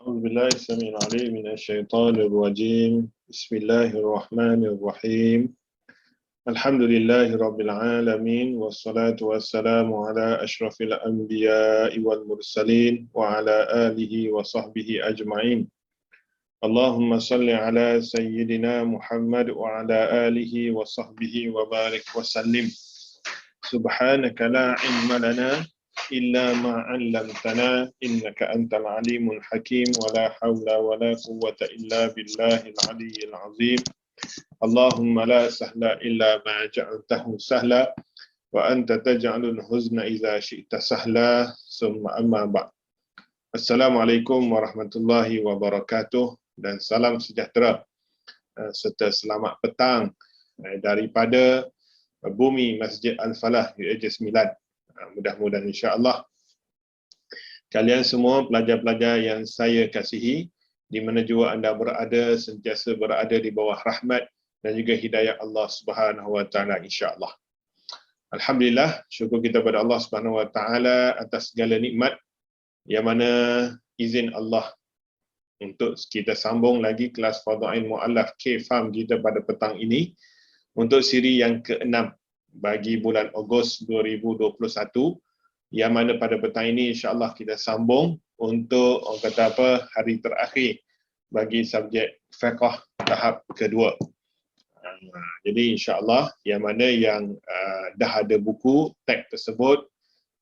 أعوذ بالله السميع العليم من الشيطان الرجيم. بسم الله الرحمن الرحيم. الحمد لله رب العالمين والصلاة والسلام على أشرف الأنبياء والمرسلين وعلى آله وصحبه أجمعين. اللهم صل على سيدنا محمد وعلى آله وصحبه وبارك وسلم. سبحانك لا علم لنا إلا ما علمتنا إنك أنت العليم الحكيم ولا حول ولا قوة إلا بالله العلي العظيم. اللهم لا سهل إلا ما جعلته سهلا وأنت تجعل الحزن إذا شئت سهلا ثم أما بعد. Assalamualaikum warahmatullahi wabarakatuh dan salam sejahtera serta selamat petang daripada bumi Masjid Al-Falah UAJ 9. Mudah-mudahan insya-Allah kalian semua pelajar-pelajar yang saya kasihi di mana jua anda berada sentiasa berada di bawah rahmat dan juga hidayah Allah Subhanahu wa taala insya-Allah. Alhamdulillah, syukur kita kepada Allah Subhanahu wa taala atas segala nikmat yang mana izin Allah untuk kita sambung lagi kelas Fadha'il Mu'allaf K-Farm kita pada petang ini untuk siri yang ke-6 bagi bulan Ogos 2021 yang mana pada petang ini insya-Allah kita sambung untuk orang kata apa hari terakhir bagi subjek fiqh tahap kedua. Jadi insya-Allah yang mana yang dah ada buku teks tersebut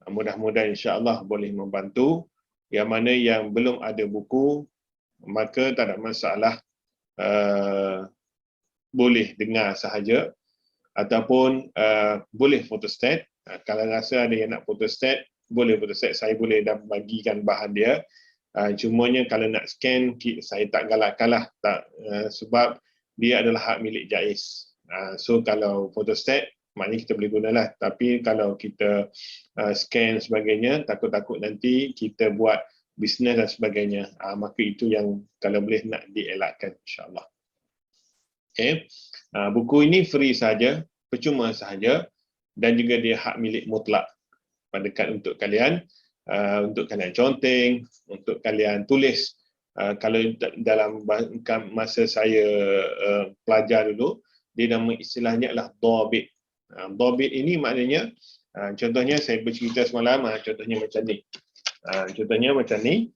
mudah-mudahan insya-Allah boleh membantu. Yang mana yang belum ada buku maka tak ada masalah, boleh dengar sahaja ataupun boleh photostat. Kalau rasa ada yang nak photostat, boleh photostat. Saya boleh dah bagikan bahan dia. Cumanya kalau nak scan, saya tak galakkan lah. Sebab dia adalah hak milik JAIZ. So kalau photostat, maknanya kita boleh gunalah. Tapi kalau kita scan sebagainya, takut-takut nanti kita buat bisnes dan sebagainya. Maka itu yang kalau boleh nak dielakkan insya-Allah. Okay. Buku ini free saja, percuma sahaja dan juga dia hak milik mutlak pada untuk kalian, untuk kalian conteng, untuk kalian tulis. Kalau dalam masa saya pelajar dulu, dia nama istilahnya adalah dhabit. Dhabit ini maknanya, contohnya saya bercerita semalam, contohnya macam ni. Contohnya macam ni.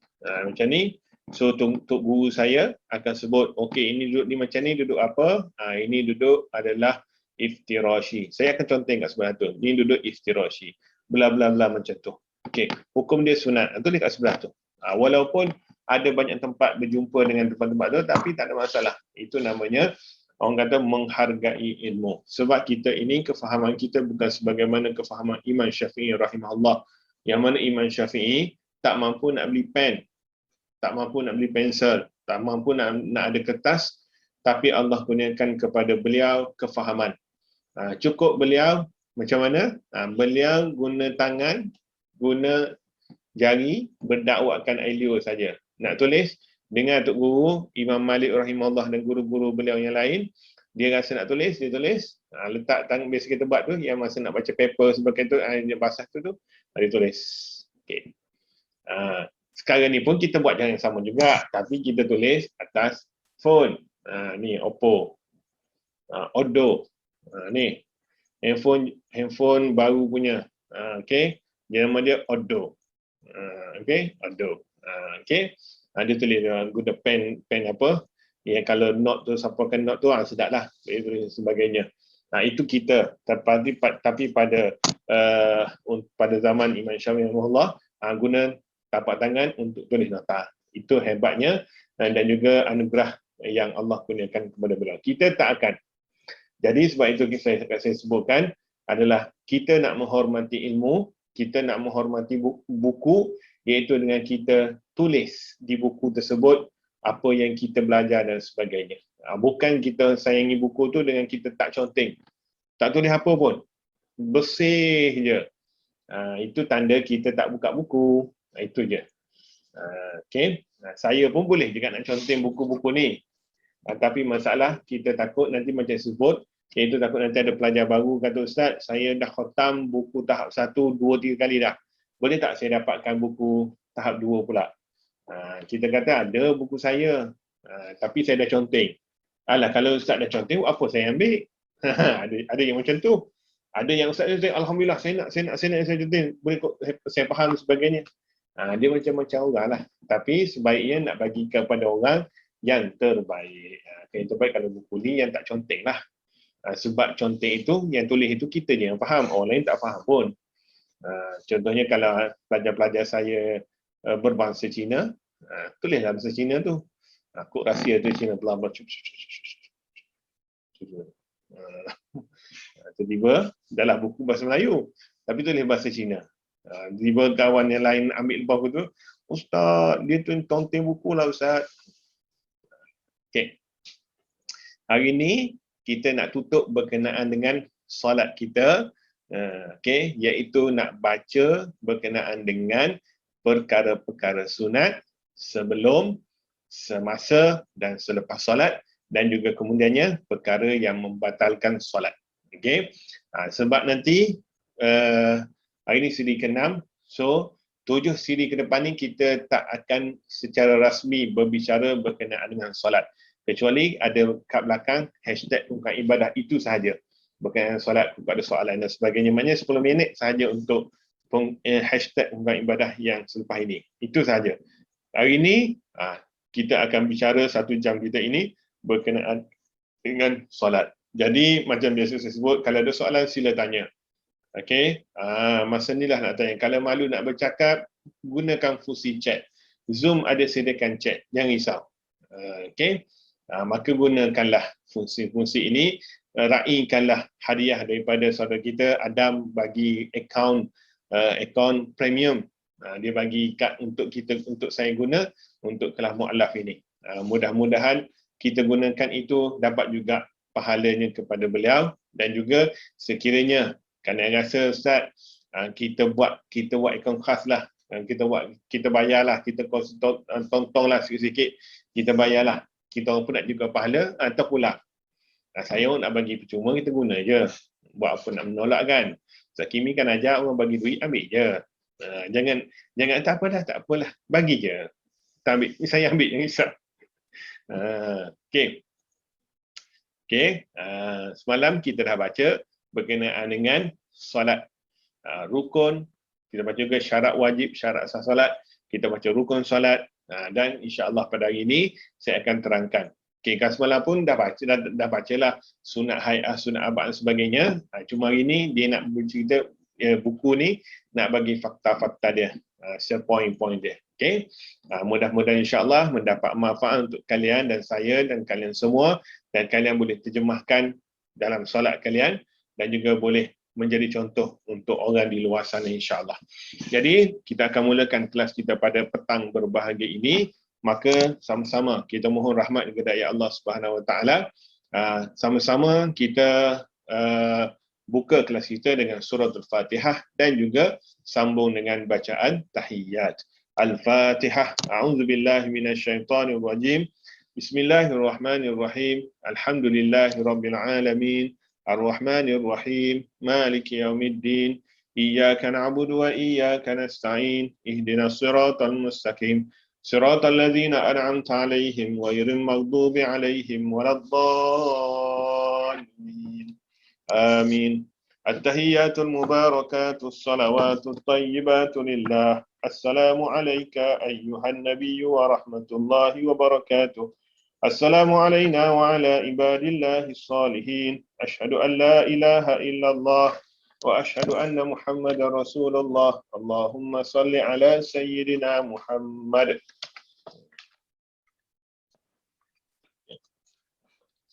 So untuk guru saya akan sebut, okey ini duduk ni macam ni, duduk apa? Ini duduk adalah iftirashi. Saya akan conteng kat sebelah tu. Ini duduk iftirashi. Bla bla bla macam tu. Okey, hukum dia sunat. Tulis kat sebelah tu. Walaupun ada banyak tempat berjumpa dengan tempat-tempat tu, tapi tak ada masalah. Itu namanya orang kata menghargai ilmu. Sebab kita ini kefahaman kita bukan sebagaimana kefahaman Imam Syafi'i rahimahullah. Yang mana Imam Syafi'i tak mampu nak beli pen, tak mampu nak beli pensel, tak mampu nak ada kertas, tapi Allah kurniakan kepada beliau kefahaman. Cukup beliau macam mana? Beliau guna tangan, guna jari, berdakwakan air liur saja. Nak tulis, dengar Tok Guru, Imam Malik rahimahullah dan guru-guru beliau yang lain, dia rasa nak tulis, dia tulis. Letak tangan, biasa kita buat tu, yang masa nak baca paper sebagainya tu, dia basah tu, dia tulis. Okay. Sekarang ni pun kita buat yang sama juga, tapi kita tulis atas phone. Ni Oppo, Oddo, ni handphone baru punya. Okay, dia nama dia Oddo. Okay, Oddo. Okay, dia tulis guna pen apa? Ya, kalau note tu, siapakan note tu, sedap lah, tulis sebagainya. Itu kita. Tapi pada zaman Imam Syafi'i rahimahullah, guna tapak tangan untuk tulis nota. Itu hebatnya dan juga anugerah yang Allah kurniakan kepada beliau. Kita tak akan. Jadi sebab itu saya sebutkan adalah kita nak menghormati ilmu, kita nak menghormati buku, iaitu dengan kita tulis di buku tersebut apa yang kita belajar dan sebagainya. Bukan kita sayangi buku tu dengan kita tak conteng. Tak tulis apa pun. Bersih je. Itu tanda kita tak buka buku. Itu je. Okay. Saya pun boleh juga nak conteng buku-buku ni. Tapi masalah kita takut nanti macam sebut, iaitu takut nanti ada pelajar baru kata, Ustaz, saya dah khatam buku tahap 1, 2, 3 kali dah. Boleh tak saya dapatkan buku tahap 2 pula? Kita kata ada buku saya, tapi saya dah conteng. Alah, kalau Ustaz dah conteng, apa saya ambil? ada yang macam tu. Ada yang Ustaz kata, Alhamdulillah, saya conteng. Boleh kok, saya faham sebagainya. Dia macam-macam orang lah. Tapi sebaiknya nak bagi kepada orang yang terbaik. Yang terbaik kalau buku ni yang tak conteng lah. Sebab conteng itu, yang tulis itu kita je yang faham. Orang lain tak faham pun. Contohnya kalau pelajar-pelajar saya berbangsa Cina, tulislah bahasa Cina tu. Kod rahsia tu Cina bla bla. Tiba-tiba dalam buku bahasa Melayu, tapi tulis bahasa Cina. Tiba kawan yang lain ambil lepas tu, Ustaz, dia tu conteng buku lah Ustaz. Okay. Hari ni kita nak tutup berkenaan dengan solat kita, iaitu nak baca berkenaan dengan perkara-perkara sunat sebelum, semasa dan selepas solat, dan juga kemudiannya perkara yang membatalkan solat. Okay. Sebab nanti hari ini siri ke-6, so 7 siri ke depan ni kita tak akan secara rasmi berbicara berkenaan dengan solat. Kecuali ada kat belakang hashtag bukan ibadah itu sahaja. Berkenaan solat, bukan ada soalan dan sebagainya. Maknanya 10 minit sahaja untuk hashtag bukan ibadah yang selepas ini. Itu sahaja. Hari ini kita akan bicara 1 jam kita ini berkenaan dengan solat. Jadi macam biasa saya sebut, kalau ada soalan sila tanya. Okey, masa ni lah nak tanya. Kalau malu nak bercakap, gunakan fungsi chat. Zoom ada sediakan chat, jangan risau. Okey, maka gunakanlah fungsi-fungsi ini. Raikanlah hadiah daripada saudara kita Adam bagi akaun premium. Dia bagi kad untuk kita, untuk saya guna untuk kelas mu'alaf ini. Mudah-mudahan kita gunakan itu dapat juga pahalanya kepada beliau, dan juga sekiranya kerana rasa Ustaz, kita buat akaun khas lah, kita bayarlah, kita tontonlah sikit-sikit, kita bayarlah, kita orang pun nak juga pahala, atau pula saya nak bagi percuma, kita guna je, buat apa nak menolak kan. Ustaz Kimi kan ajak orang bagi duit, ambil je. Jangan tak apalah, bagi je. Tak ambil, saya ambil, jangan risau. Okey, semalam kita dah baca berkenaan dengan solat rukun, kita baca juga syarat wajib, syarat sah solat, kita baca rukun solat, dan insya-Allah pada hari ini saya akan terangkan. Okey, kan semalam pun dah bacalah sunat hai'ah, sunat abad dan sebagainya. Cuma hari ini dia nak bercerita buku ni nak bagi fakta-fakta dia, poin-poin dia. Okey. Mudah-mudahan insya-Allah mendapat manfaat untuk kalian dan saya dan kalian semua, dan kalian boleh terjemahkan dalam solat kalian dan juga boleh menjadi contoh untuk orang di luar sana insya-Allah. Jadi, kita akan mulakan kelas kita pada petang berbahagia ini. Maka sama-sama kita mohon rahmat kepada Allah Subhanahu Wa Taala. Sama-sama kita buka kelas kita dengan surah Al-Fatihah dan juga sambung dengan bacaan tahiyat. Al-Fatihah. A'udzubillahi minasyaitonirrajim. Bismillahirrahmanirrahim. Alhamdulillahirabbil alamin. Ar-Rahmanir-Rahim. Maliki yaumiddin. Iyyaka na'budu wa iyyaka nasta'in. Ihdinas siratal mustaqim. صراط الذين أنعمت عليهم غير المغضوب عليهم ولا الضالين آمين. التحيات المباركات الصلوات الطيبات لله. السلام عليك أيها النبي ورحمة الله وبركاته. السلام علينا وعلى عباد الله الصالحين. أشهد أن لا إله إلا الله وأشهد أن محمد رسول الله. اللهم صل على سيدنا محمد.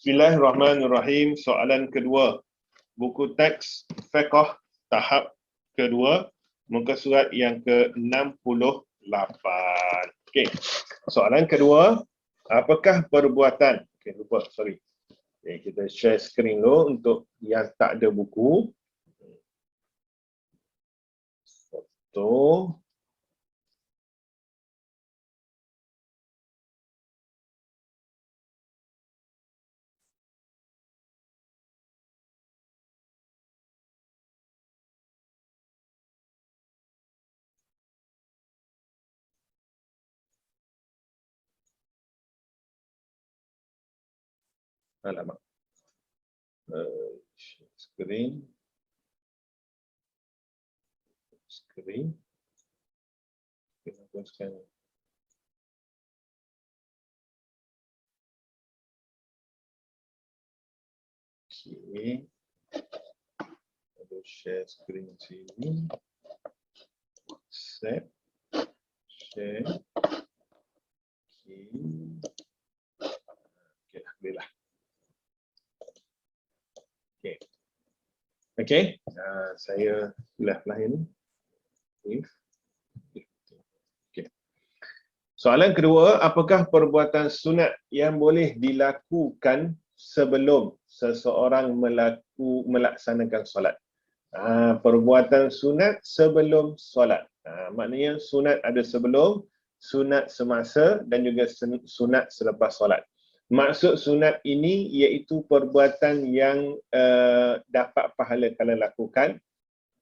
Bismillahirrahmanirrahim. Soalan kedua. Buku teks fiqh tahap kedua, muka surat yang ke-68. Okey. Soalan kedua, apakah perbuatan? Okey, lupa, sorry. Okay, kita share screen dulu untuk yang tak ada buku. Foto. Alamak. Screen. Kita hapuskan. Okay. Ada share screen sini. Set. Share. Okay. Okay, boleh lah. Okay. Okay. Saya belah ini. Okay. Soalan kedua, apakah perbuatan sunat yang boleh dilakukan sebelum seseorang melaksanakan solat? Perbuatan sunat sebelum solat. Maknanya sunat ada sebelum, sunat semasa dan juga sunat selepas solat. Maksud sunat ini iaitu perbuatan yang dapat pahala kalau lakukan,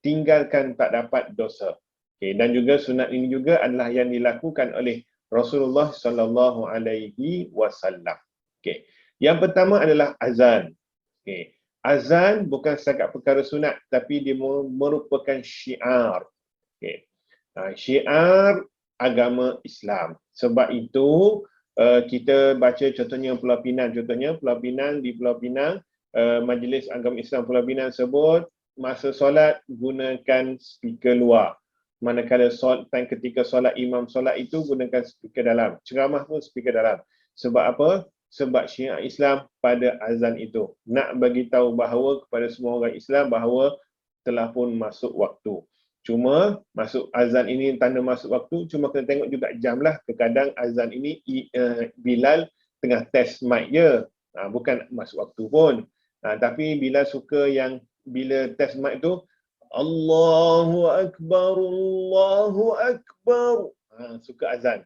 tinggalkan tak dapat dosa. Okay, dan juga sunat ini juga adalah yang dilakukan oleh Rasulullah sallallahu alaihi wasallam. Okay. Yang pertama adalah azan. Okay. Azan bukan setakat perkara sunat, tapi dia merupakan syiar. Okay. Syiar agama Islam. Sebab itu kita baca contohnya Pulau Pinang. Contohnya Pulau Pinang, di Pulau Pinang, Majlis Agama Islam Pulau Pinang sebut masa solat gunakan speaker luar. Manakala ketika solat, imam solat itu gunakan speaker dalam. Ceramah pun speaker dalam. Sebab apa? Sebab syiar Islam pada azan itu. Nak bagi tahu bahawa kepada semua orang Islam bahawa telah pun masuk waktu. Cuma masuk azan ini tanda masuk waktu, cuma kena tengok juga jam lah. Kadang azan ini Bilal tengah test mic je. Bukan masuk waktu pun. Tapi Bilal suka yang bila test mic tu Allahu Akbar, Allahu Akbar. Suka azan.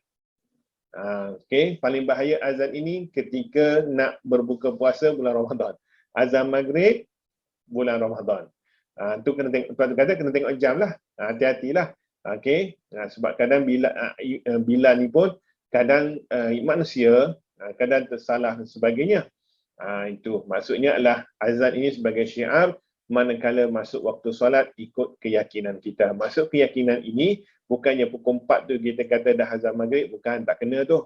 Okay, paling bahaya azan ini ketika nak berbuka puasa bulan Ramadan. Azan maghrib bulan Ramadan. Tu kena tengok, kata kena tengok jam lah. Hati-hatilah. Okay, sebab kadang bila ni pun kadang manusia kadang tersalah dan sebagainya. Itu maksudnya adalah azan ini sebagai syiar. Manakala masuk waktu solat ikut keyakinan kita. Masuk keyakinan ini bukannya pukul 4 tu kita kata dah azan maghrib, bukan, tak kena tu.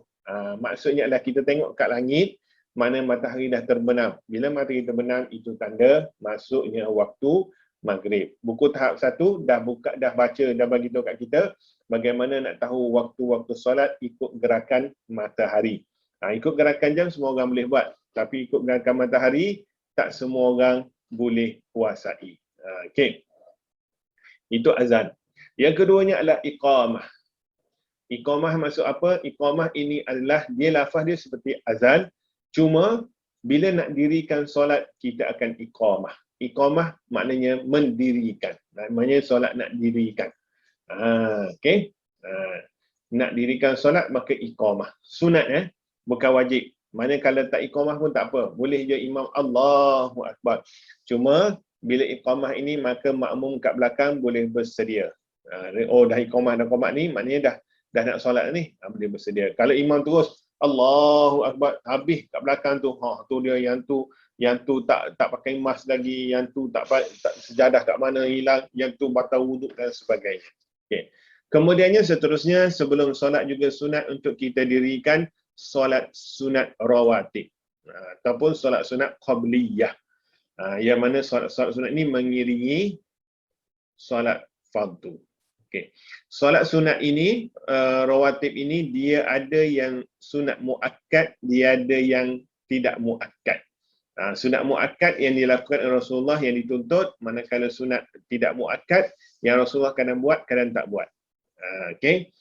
Maksudnya adalah kita tengok kat langit mana matahari dah terbenam. Bila matahari terbenam itu tanda masuknya waktu maghrib. Buku tahap 1 dah baca, dah bagi tahu kat kita bagaimana nak tahu waktu-waktu solat ikut gerakan matahari. Ikut gerakan jam semua orang boleh buat, tapi ikut gerakan matahari tak semua orang boleh kuasai. Okey. Itu azan. Yang keduanya adalah iqamah. Iqamah maksud apa? Iqamah ini adalah dia lafaz dia seperti azan, cuma bila nak dirikan solat kita akan iqamah. Iqamah maknanya mendirikan. Maknanya solat nak dirikan. Okey. Nak dirikan solat maka iqamah. Sunat bukan wajib. Mana kalau tak iqamah pun tak apa. Boleh je imam Allahu Akbar. Cuma bila iqamah ini maka makmum kat belakang boleh bersedia. Dah iqamah dan qomat ni maknanya dah nak solat ni, boleh bersedia. Kalau imam terus Allahu Akbar habis kat belakang tu, tu dia yang tu tak pakai mask lagi, yang tu tak sejadah kat mana hilang, yang tu batal wuduk dan sebagainya. Okey. Kemudiannya seterusnya sebelum solat juga sunat untuk kita dirikan solat sunat rawatib ataupun solat sunat qabliyah. Yang mana solat sunat ini mengiringi solat fardu. Okey. Solat sunat ini rawatib ini dia ada yang sunat muakkad, dia ada yang tidak muakkad. Sunat muakkad yang dilakukan oleh Rasulullah yang dituntut, manakala sunat tidak muakkad yang Rasulullah kadang buat, kadang tak buat. Okey.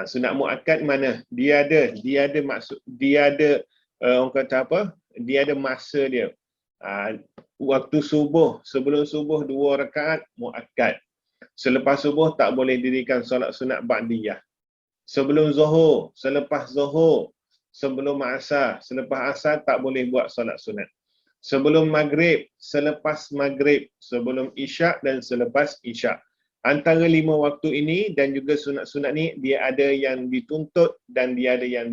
Sunat muakkad mana? Dia ada maksud, dia ada orang kata apa? Dia ada masa dia. Waktu subuh, sebelum subuh 2 rakaat muakkad. Selepas subuh tak boleh dirikan solat sunat ba'diyah. Sebelum zuhur, selepas zuhur, sebelum asar, selepas asar tak boleh buat solat sunat. Sebelum maghrib, selepas maghrib, sebelum isyak dan selepas isyak. Antara 5 waktu ini dan juga sunat-sunat ni dia ada yang dituntut dan dia ada yang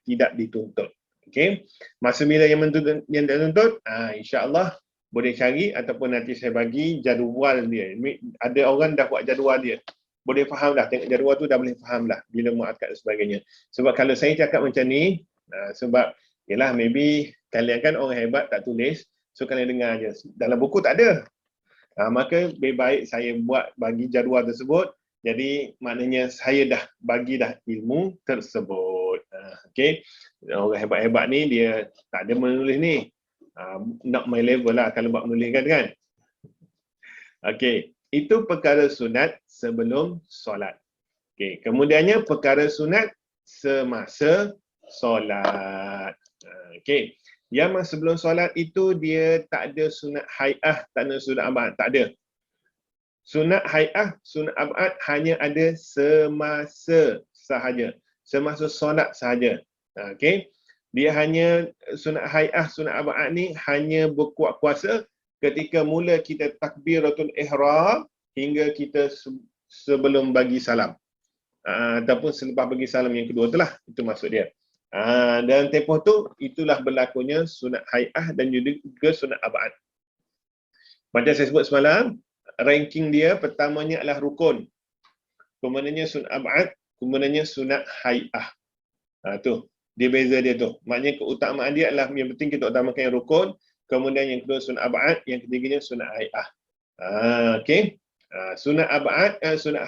tidak dituntut. Okey. Masa bila yang tuntut, insya-Allah boleh cari ataupun nanti saya bagi jadual dia. Ada orang dah buat jadual dia. Boleh faham dah, tengok jadual tu dah boleh faham dah bila muakkad dan sebagainya. Sebab kalau saya cakap macam ni, sebab yalah maybe kalian kan orang hebat tak tulis, so kalian dengar je. Dalam buku tak ada. Maka lebih baik saya bagi jadual tersebut. Jadi maknanya saya dah bagi dah ilmu tersebut. Okey. Orang hebat-hebat ni dia tak ada menulis ni. Not my level lah kalau buat menulis kan. Okey. Itu perkara sunat sebelum solat. Okey. Kemudiannya perkara sunat semasa solat. Okey. Yang masa sebelum solat itu dia tak ada sunat hai'ah, tak ada sunat abad, tak ada. Sunat hai'ah, sunat abad hanya ada semasa sahaja. Semasa solat sahaja. Okey. Dia hanya sunat hai'ah, sunat abad ni hanya berkuat kuasa ketika mula kita takbiratul ihram hingga kita sebelum bagi salam. Ataupun selepas bagi salam yang kedua itulah, itu maksud dia. Dan tempoh tu itulah berlakunya sunat hai'ah dan juga sunat abad. Macam saya sebut semalam, ranking dia pertamanya adalah rukun. Kemudiannya sunat abad, kemudiannya sunat hai'ah. Tu, dia beza dia tu. Maknanya keutamaan dia adalah yang penting kita utamakan yang rukun, kemudian yang kedua sunat abad, yang ketiganya sunat hai'ah. Okey. Sunat abad, sunat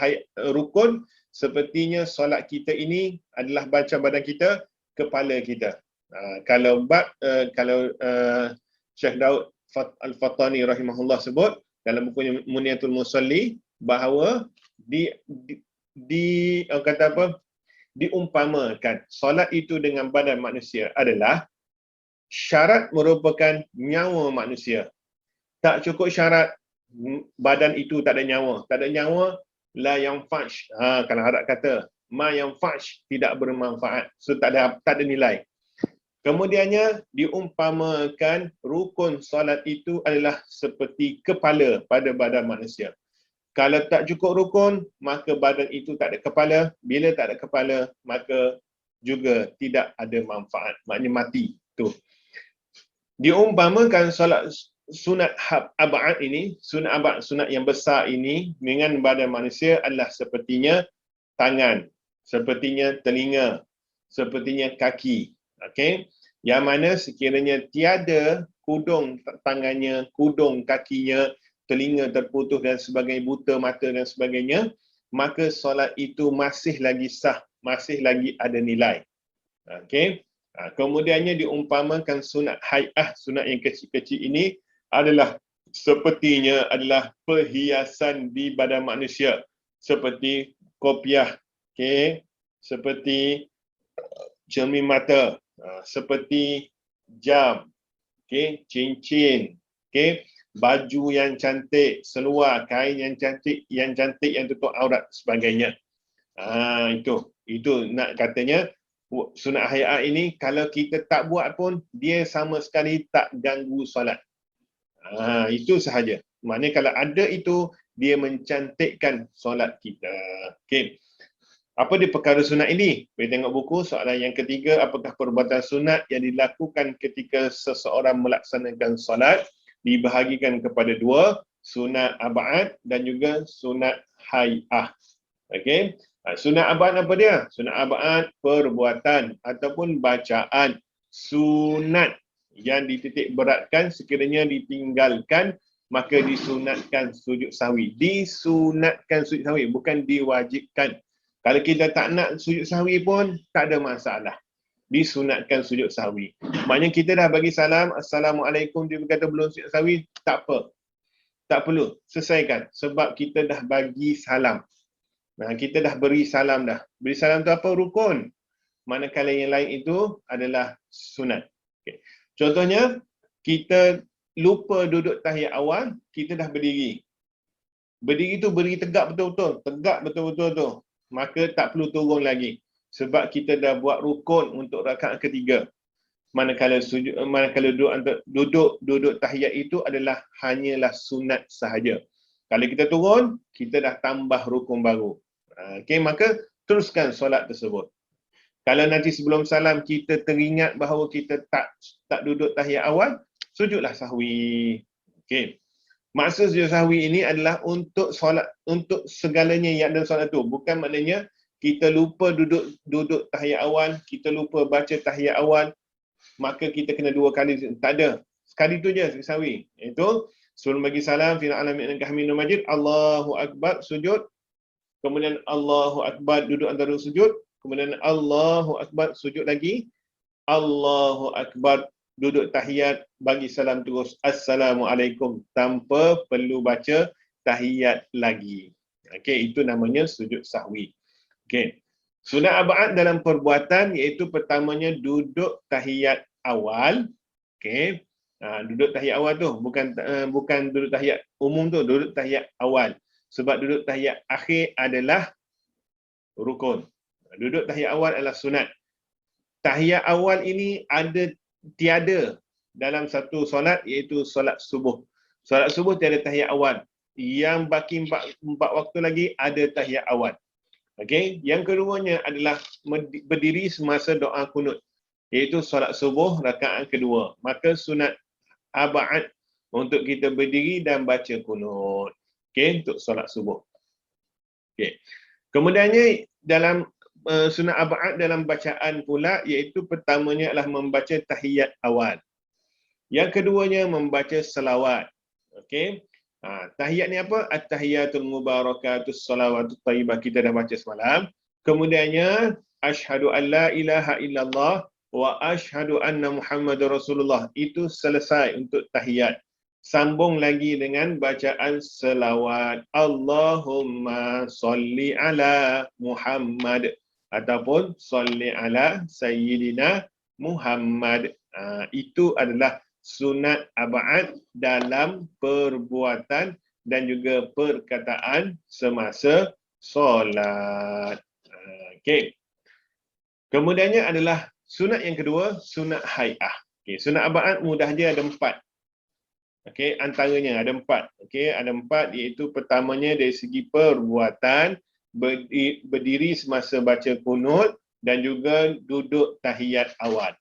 rukun sepertinya solat kita ini adalah baca badan kita, kepala kita. Kalau Syekh Daud Al-Fatani rahimahullah sebut dalam bukunya Muniyatul Musalli bahawa diumpamakan solat itu dengan badan manusia adalah syarat merupakan nyawa manusia. Tak cukup syarat badan itu tak ada nyawa. Tak ada nyawa, la yanfash. Kalau Arab kata, ma yanfash, tidak bermanfaat. So tak ada nilai. Kemudiannya diumpamakan rukun solat itu adalah seperti kepala pada badan manusia. Kalau tak cukup rukun, maka badan itu tak ada kepala. Bila tak ada kepala, maka juga tidak ada manfaat. Maknanya mati. Tu. Diumpamakan solat sunat abad ini, sunat abad, sunat yang besar ini dengan badan manusia adalah sepertinya tangan, sepertinya telinga, sepertinya kaki. Okey, yang mana sekiranya tiada kudung tangannya, kudung kakinya, telinga terputus dan sebagainya, buta mata dan sebagainya, maka solat itu masih lagi sah, masih lagi ada nilai. Okey. Kemudiannya diumpamakan sunat hai'ah, sunat yang kecil-kecil ini adalah sepertinya adalah perhiasan di badan manusia, seperti kopiah, okey, seperti cermin mata, seperti jam, okey, cincin, okey, baju yang cantik, seluar, kain yang cantik yang tutup aurat sebagainya. Itu nak katanya sunat hai'ah ini kalau kita tak buat pun dia sama sekali tak ganggu solat. Itu sahaja. Maknanya kalau ada itu dia mencantikkan solat kita. Okey. Apa dia perkara sunat ini? Boleh tengok buku soalan yang ketiga, apakah perbuatan sunat yang dilakukan ketika seseorang melaksanakan solat dibahagikan kepada dua, sunat abad dan juga sunat hai'ah. Okey. Sunat abad apa dia? Sunat abad perbuatan ataupun bacaan sunat yang dititik beratkan sekiranya ditinggalkan maka disunatkan sujud sahwi. Disunatkan sujud sahwi, bukan diwajibkan. Kalau kita tak nak sujud sahwi pun tak ada masalah. Disunatkan sujud sahwi. Maknanya kita dah bagi salam, Assalamualaikum, dia berkata belum sujud sahwi, tak apa. Tak perlu, selesaikan. Sebab kita dah bagi salam. Kita dah beri salam dah. Beri salam tu apa? Rukun. Manakala yang lain itu adalah sunat. Okay. Contohnya, kita lupa duduk tahiyat awal, kita dah berdiri. Berdiri tu berdiri tegak betul-betul. Tegak betul-betul tu. Maka tak perlu turun lagi. Sebab kita dah buat rukun untuk rakaat ketiga. Manakala duduk tahiyat itu adalah hanyalah sunat sahaja. Kalau kita turun, kita dah tambah rukun baru. Okey, maka teruskan solat tersebut. Kalau nanti sebelum salam kita teringat bahawa kita tak duduk tahiyat awal, sujudlah sahwi. Okey. Maksud sujud sahwi ini adalah untuk solat, untuk segalanya yang dalam solat tu. Bukan maknanya kita lupa duduk tahiyat awal, kita lupa baca tahiyat awal, maka kita kena 2 kali. Tak ada. Sekali tu je sujud sahwi. Iaitu sebelum bagi salam, fil alamin innaka hamidum majid, Allahu akbar, sujud. Kemudian Allahu akbar, duduk antara sujud. Kemudian Allahu akbar, sujud lagi. Allahu akbar, duduk tahiyat, bagi salam terus Assalamualaikum tanpa perlu baca tahiyat lagi. Okey, itu namanya sujud sahwi. Okey. Sunat ab'ad dalam perbuatan iaitu pertamanya duduk tahiyat awal. Okey. Duduk tahiyat awal tu bukan duduk tahiyat umum tu, duduk tahiyat awal. Sebab duduk tahiyat akhir adalah rukun. Duduk tahiyat awal adalah sunat. Tahiyat awal ini tiada dalam satu solat iaitu solat subuh. Solat subuh tiada tahiyat awal. Yang baki 4 waktu lagi ada tahiyat awal. Okey, yang keduanya adalah berdiri semasa doa kunut iaitu solat subuh rakaat kedua. Maka sunat ab'ad untuk kita berdiri dan baca kunut. Okey, untuk solat subuh. Okey. Kemudiannya dalam sunat ab'ad dalam bacaan pula iaitu pertamanya adalah membaca tahiyat awal. Yang keduanya membaca selawat. Okey. Tahiyat ni apa? At-tahiyatul mubarakatus salawatut thayyibah, kita dah baca semalam. Kemudiannya asyhadu an la ilaha illallah wa asyhadu anna Muhammadar Rasulullah. Itu selesai untuk tahiyat. Sambung lagi dengan bacaan selawat. Allahumma salli ala Muhammad ataupun salli ala Sayyidina Muhammad. Itu adalah sunat ab'ad dalam perbuatan dan juga perkataan semasa solat. Okey. Kemudiannya adalah sunat yang kedua, sunat hai'ah. Okey, sunat ab'ad mudah dia ada 4. Okey, antaranya ada 4. Okey, ada 4 iaitu pertamanya dari segi perbuatan, berdiri semasa baca kunut dan juga duduk tahiyat awal.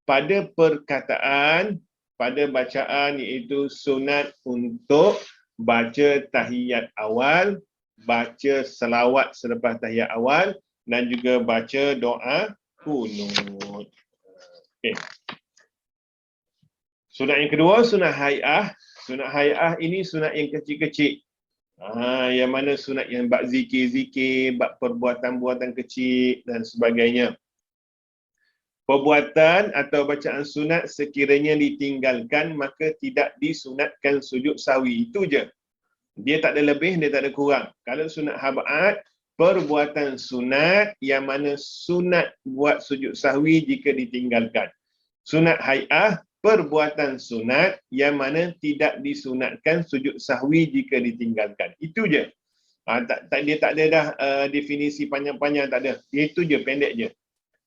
Pada perkataan, pada bacaan iaitu sunat untuk baca tahiyat awal, baca selawat selepas tahiyat awal dan juga baca doa kunut. Okey. Sunat yang kedua, sunat hai'ah. Sunat hai'ah ini sunat yang kecil-kecil. Yang mana sunat yang bab zikir-zikir, bab perbuatan-perbuatan kecil dan sebagainya. Perbuatan atau bacaan sunat sekiranya ditinggalkan, maka tidak disunatkan sujud sahwi. Itu je. Dia tak ada lebih, dia tak ada kurang. Kalau sunat ab'ad, perbuatan sunat yang mana sunat buat sujud sahwi jika ditinggalkan. Sunat hai'ah, perbuatan sunat yang mana tidak disunatkan sujud sahwi jika ditinggalkan. Itu je. Dia tak ada dah definisi panjang-panjang, tak ada. Itu je, pendek je.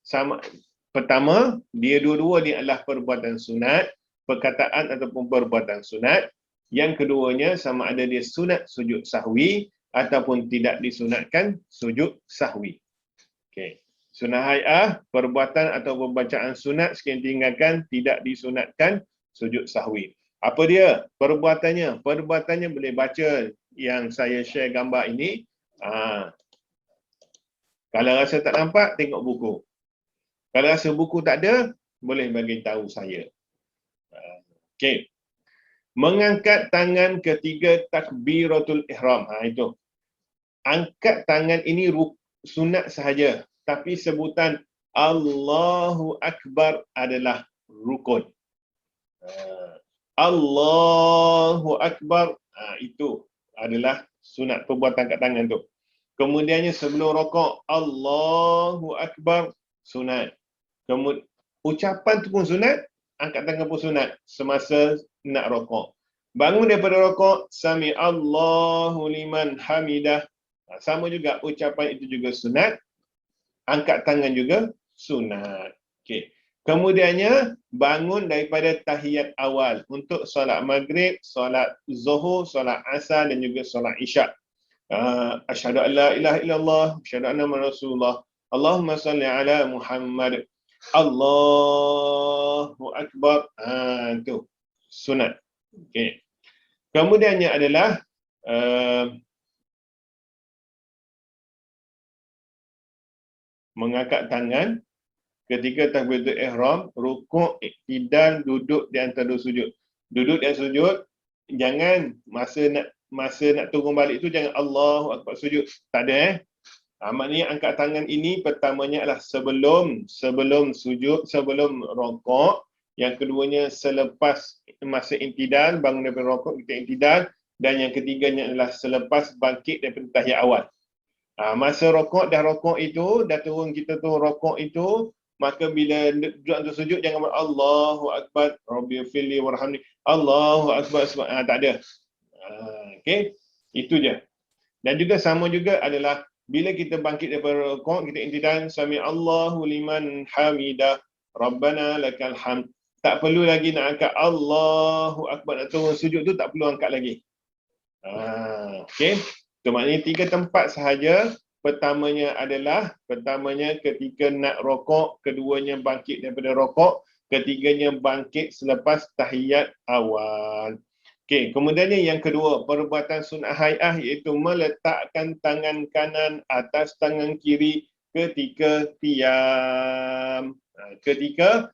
Sama. Pertama, dia dua-dua ni adalah perbuatan sunat, perkataan ataupun perbuatan sunat. Yang keduanya sama ada dia sunat sujud sahwi ataupun tidak disunatkan sujud sahwi. Okey. Sunat hai'ah, perbuatan atau pembacaan sunat sekiranya tinggalkan tidak disunatkan sujud sahwi. Apa dia perbuatannya? Perbuatannya boleh baca yang saya share gambar ini. Kalau rasa tak nampak, tengok buku. Kalau rasa buku tak ada, boleh bagi tahu saya. Okey. Mengangkat tangan ketiga takbiratul ihram. Itu. Angkat tangan ini sunat sahaja. Tapi sebutan Allahu Akbar adalah rukun. Allahu Akbar, itu adalah sunat perbuatan angkat tangan tu. Kemudiannya sebelum rokok, Allahu Akbar, sunat. Kemudian ucapan tu pun sunat, angkat tangan pun sunat semasa nak rokok. Bangun daripada rokok, Sami Allahu liman hamidah. Sama juga, ucapan itu juga sunat. Angkat tangan juga sunat. Okey. Kemudiannya bangun daripada tahiyat awal untuk solat maghrib, solat zuhur, solat asar dan juga solat isyak. Asyhadu an la ilaha illallah, asyhadu anna Muhammadar Rasulullah. Allahumma salli ala Muhammad. Allahu Akbar. Itu sunat. Okey. Kemudiannya adalah mengangkat tangan ketika takbiratul ihram, rukuk, iktidal, duduk di antara dua sujud. Duduk dan sujud, jangan masa nak turun balik tu jangan Allahu Akbar sujud. Tak ada maknanya angkat tangan ini pertamanya adalah sebelum sujud, sebelum rokok. Yang keduanya selepas masa intidal, bangun daripada rokok kita intidal. Dan yang ketiganya adalah selepas bangkit daripada tahiyat awal. Masa rokok itu, dah turun kita tu rokok itu, maka bila duduk untuk sujud jangan Allahu Akbar Rabbighfirli warhamni Allahu Akbar tak ada. Okey, itu je. Dan juga sama juga adalah bila kita bangkit daripada rukuk, kita intidal sami Allahu liman hamidah Rabbana lakal hamd. Tak perlu lagi nak angkat Allahu Akbar, nak turun sujud tu tak perlu angkat lagi. Okey. Itu maknanya 3 tempat sahaja. Pertamanya ketika nak rokok, keduanya bangkit daripada rokok, ketiganya bangkit selepas tahiyat awal. Okey, kemudiannya yang kedua, perbuatan sunat hai'ah iaitu meletakkan tangan kanan atas tangan kiri ketika qiyam. Ketika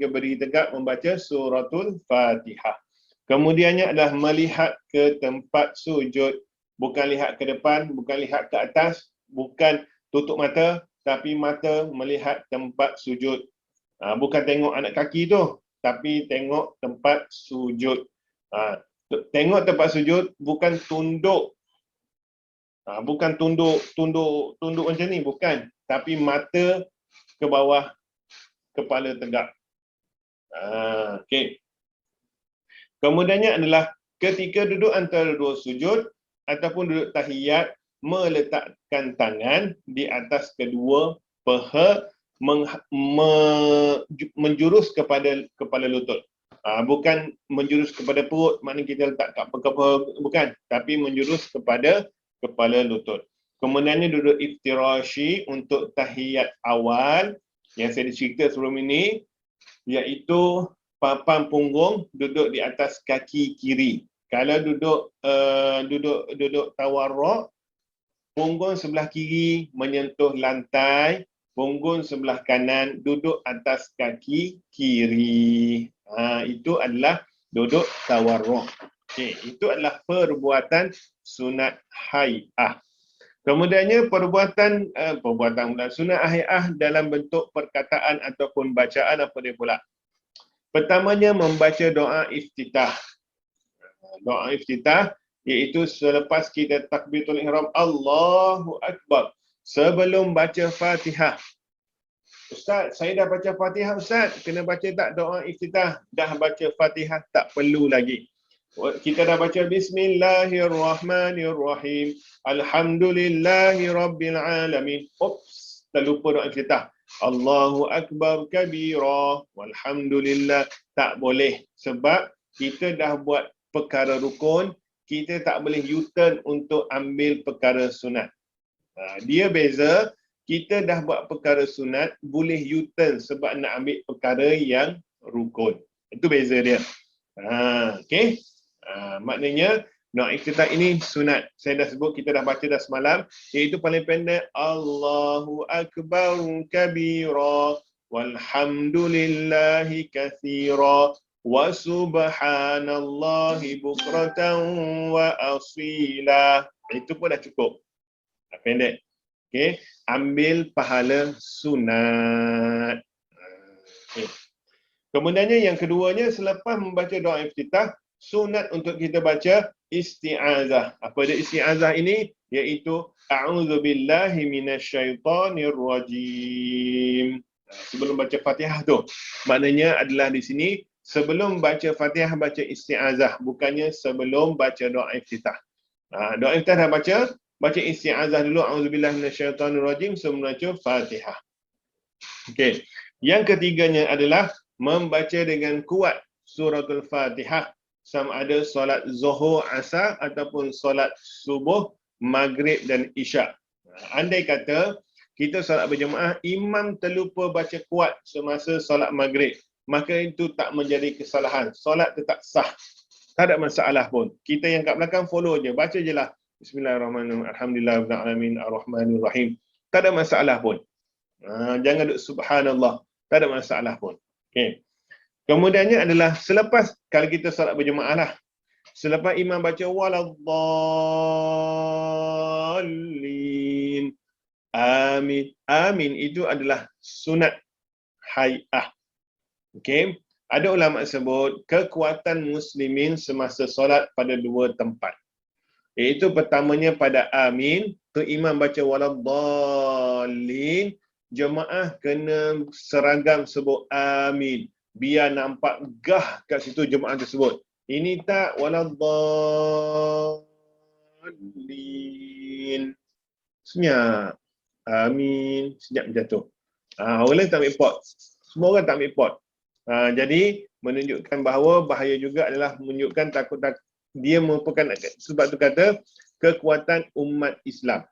berdiri tegak membaca suratul Fatihah. Kemudiannya adalah melihat ke tempat sujud. Bukan lihat ke depan, bukan lihat ke atas, bukan tutup mata, tapi mata melihat tempat sujud. Bukan tengok anak kaki tu, tapi tengok tempat sujud. Tengok tempat sujud bukan tunduk. Bukan tunduk macam ni, bukan. Tapi mata ke bawah, kepala tegak. Okey. Kemudiannya adalah ketika duduk antara dua sujud ataupun duduk tahiyat, meletakkan tangan di atas kedua paha, menjurus kepada kepala lutut. Bukan menjurus kepada perut, maknanya kita letak kat paha, bukan. Tapi menjurus kepada kepala lutut. Kemudiannya duduk iftirashi untuk tahiyat awal yang saya cerita sebelum ini, iaitu papan punggung duduk di atas kaki kiri. Kalau duduk tawarruk, punggung sebelah kiri menyentuh lantai, punggung sebelah kanan duduk atas kaki kiri. Itu adalah duduk tawarruk. Okey, itu adalah perbuatan sunat hai'ah. Kemudiannya perbuatan sunat hai'ah dalam bentuk perkataan ataupun bacaan apa dia pula? Pertamanya membaca doa iftitah. Doa iftitah iaitu selepas kita takbiratul ihram Allahu Akbar, sebelum baca Fatihah. Ustaz, saya dah baca Fatihah Ustaz, kena baca tak doa iftitah? Dah baca Fatihah, tak perlu lagi. Kita dah baca Bismillahirrahmanirrahim, Alhamdulillahirabbilalamin. Oops, terlupa doa iftitah. Allahu Akbar kabira walhamdulillah. Tak boleh, sebab kita dah buat perkara rukun, kita tak boleh U-turn untuk ambil perkara sunat. Dia beza, kita dah buat perkara sunat, boleh U-turn sebab nak ambil perkara yang rukun. Itu beza dia. Okey. Maknanya doa iftitah ini sunat. Saya dah sebut, kita dah baca dah semalam, iaitu paling pendek Allahu Akbar kabira walhamdulillahi katsira wa subhanallahi bukratan wa asila. Itu pun dah cukup. Pendek. Okey, ambil pahala sunat. Okay. Kemudiannya yang keduanya, selepas membaca doa iftitah, sunat untuk kita baca isti'azah. Apa dia isti'azah ini? Iaitu a'udzubillahi minasyaitonirrajim. Sebelum baca Fatihah tu. Maknanya adalah di sini sebelum baca Fatihah baca isti'azah, bukannya sebelum baca doa iftitah. Doa iftitah dah baca isti'azah dulu, a'udzubillahi minasyaitonirrajim sebelum baca Fatihah. Okey. Yang ketiganya adalah membaca dengan kuat suratul Fatihah, sama ada solat zuhur, asar ataupun solat subuh, maghrib dan isyak. Andai kata kita solat berjemaah, imam terlupa baca kuat semasa solat maghrib, maka itu tak menjadi kesalahan. Solat tetap sah. Tak ada masalah pun. Kita yang kat belakang follow je, baca je lah. Bismillahirrahmanirrahim. Alhamdulillahirrahmanirrahim. Ar-Rahmanirrahim. Tak ada masalah pun. Jangan duk subhanallah. Tak ada masalah pun. Okay. Kemudiannya adalah selepas, kalau kita solat berjemaah lah, selepas imam baca waladdallin, amin. Amin itu adalah sunat hay'ah. Okey. Ada ulama sebut kekuatan muslimin semasa solat pada dua tempat. Iaitu pertamanya pada amin, tu imam baca waladdallin, jemaah kena seragam sebut amin. Biar nampak gah kat situ jemaah tersebut. Ini tak waladdallin. Senyap. Amin. Senyap jatuh. Orang lain tak ambil pot. Semua orang tak ambil pot. Jadi menunjukkan bahawa bahaya juga adalah menunjukkan takut dia merupakan, sebab tu kata kekuatan umat Islam.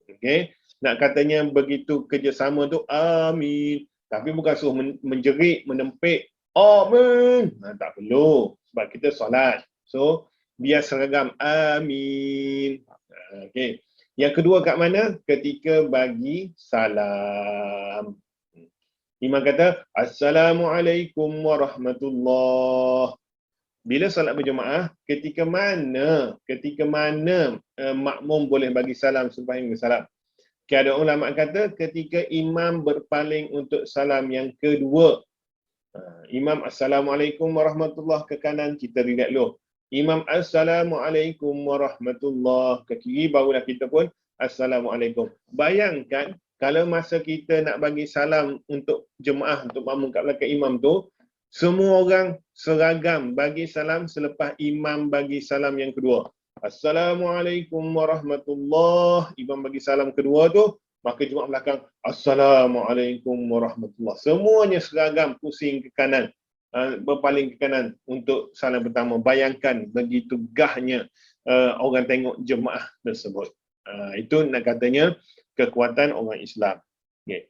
Okey, nak katanya begitu kerjasama tu amin, tapi bukan suruh menjerit, menempik amin. Tak perlu sebab kita solat. So biar seragam amin. Okey. Yang kedua kat mana? Ketika bagi salam. Imam kata, Assalamualaikum warahmatullahi. Bila solat berjemaah, ketika mana makmum boleh bagi salam selepas imam salam? Ada ulama kata ketika imam berpaling untuk salam yang kedua. Imam Assalamualaikum warahmatullahi ke kanan, kita relax dulu. Imam Assalamualaikum warahmatullahi ke kiri, barulah kita pun Assalamualaikum. Bayangkan kalau masa kita nak bagi salam untuk jemaah, untuk makmum kat belakang imam tu, semua orang seragam bagi salam selepas imam bagi salam yang kedua. Assalamualaikum warahmatullahi. Imam bagi salam kedua tu, maka jemaah belakang Assalamualaikum warahmatullahi. Semuanya seragam, pusing ke kanan, berpaling ke kanan untuk salam pertama. Bayangkan begitu gahnya orang tengok jemaah tersebut. Itu nak katanya kekuatan orang Islam. Okay.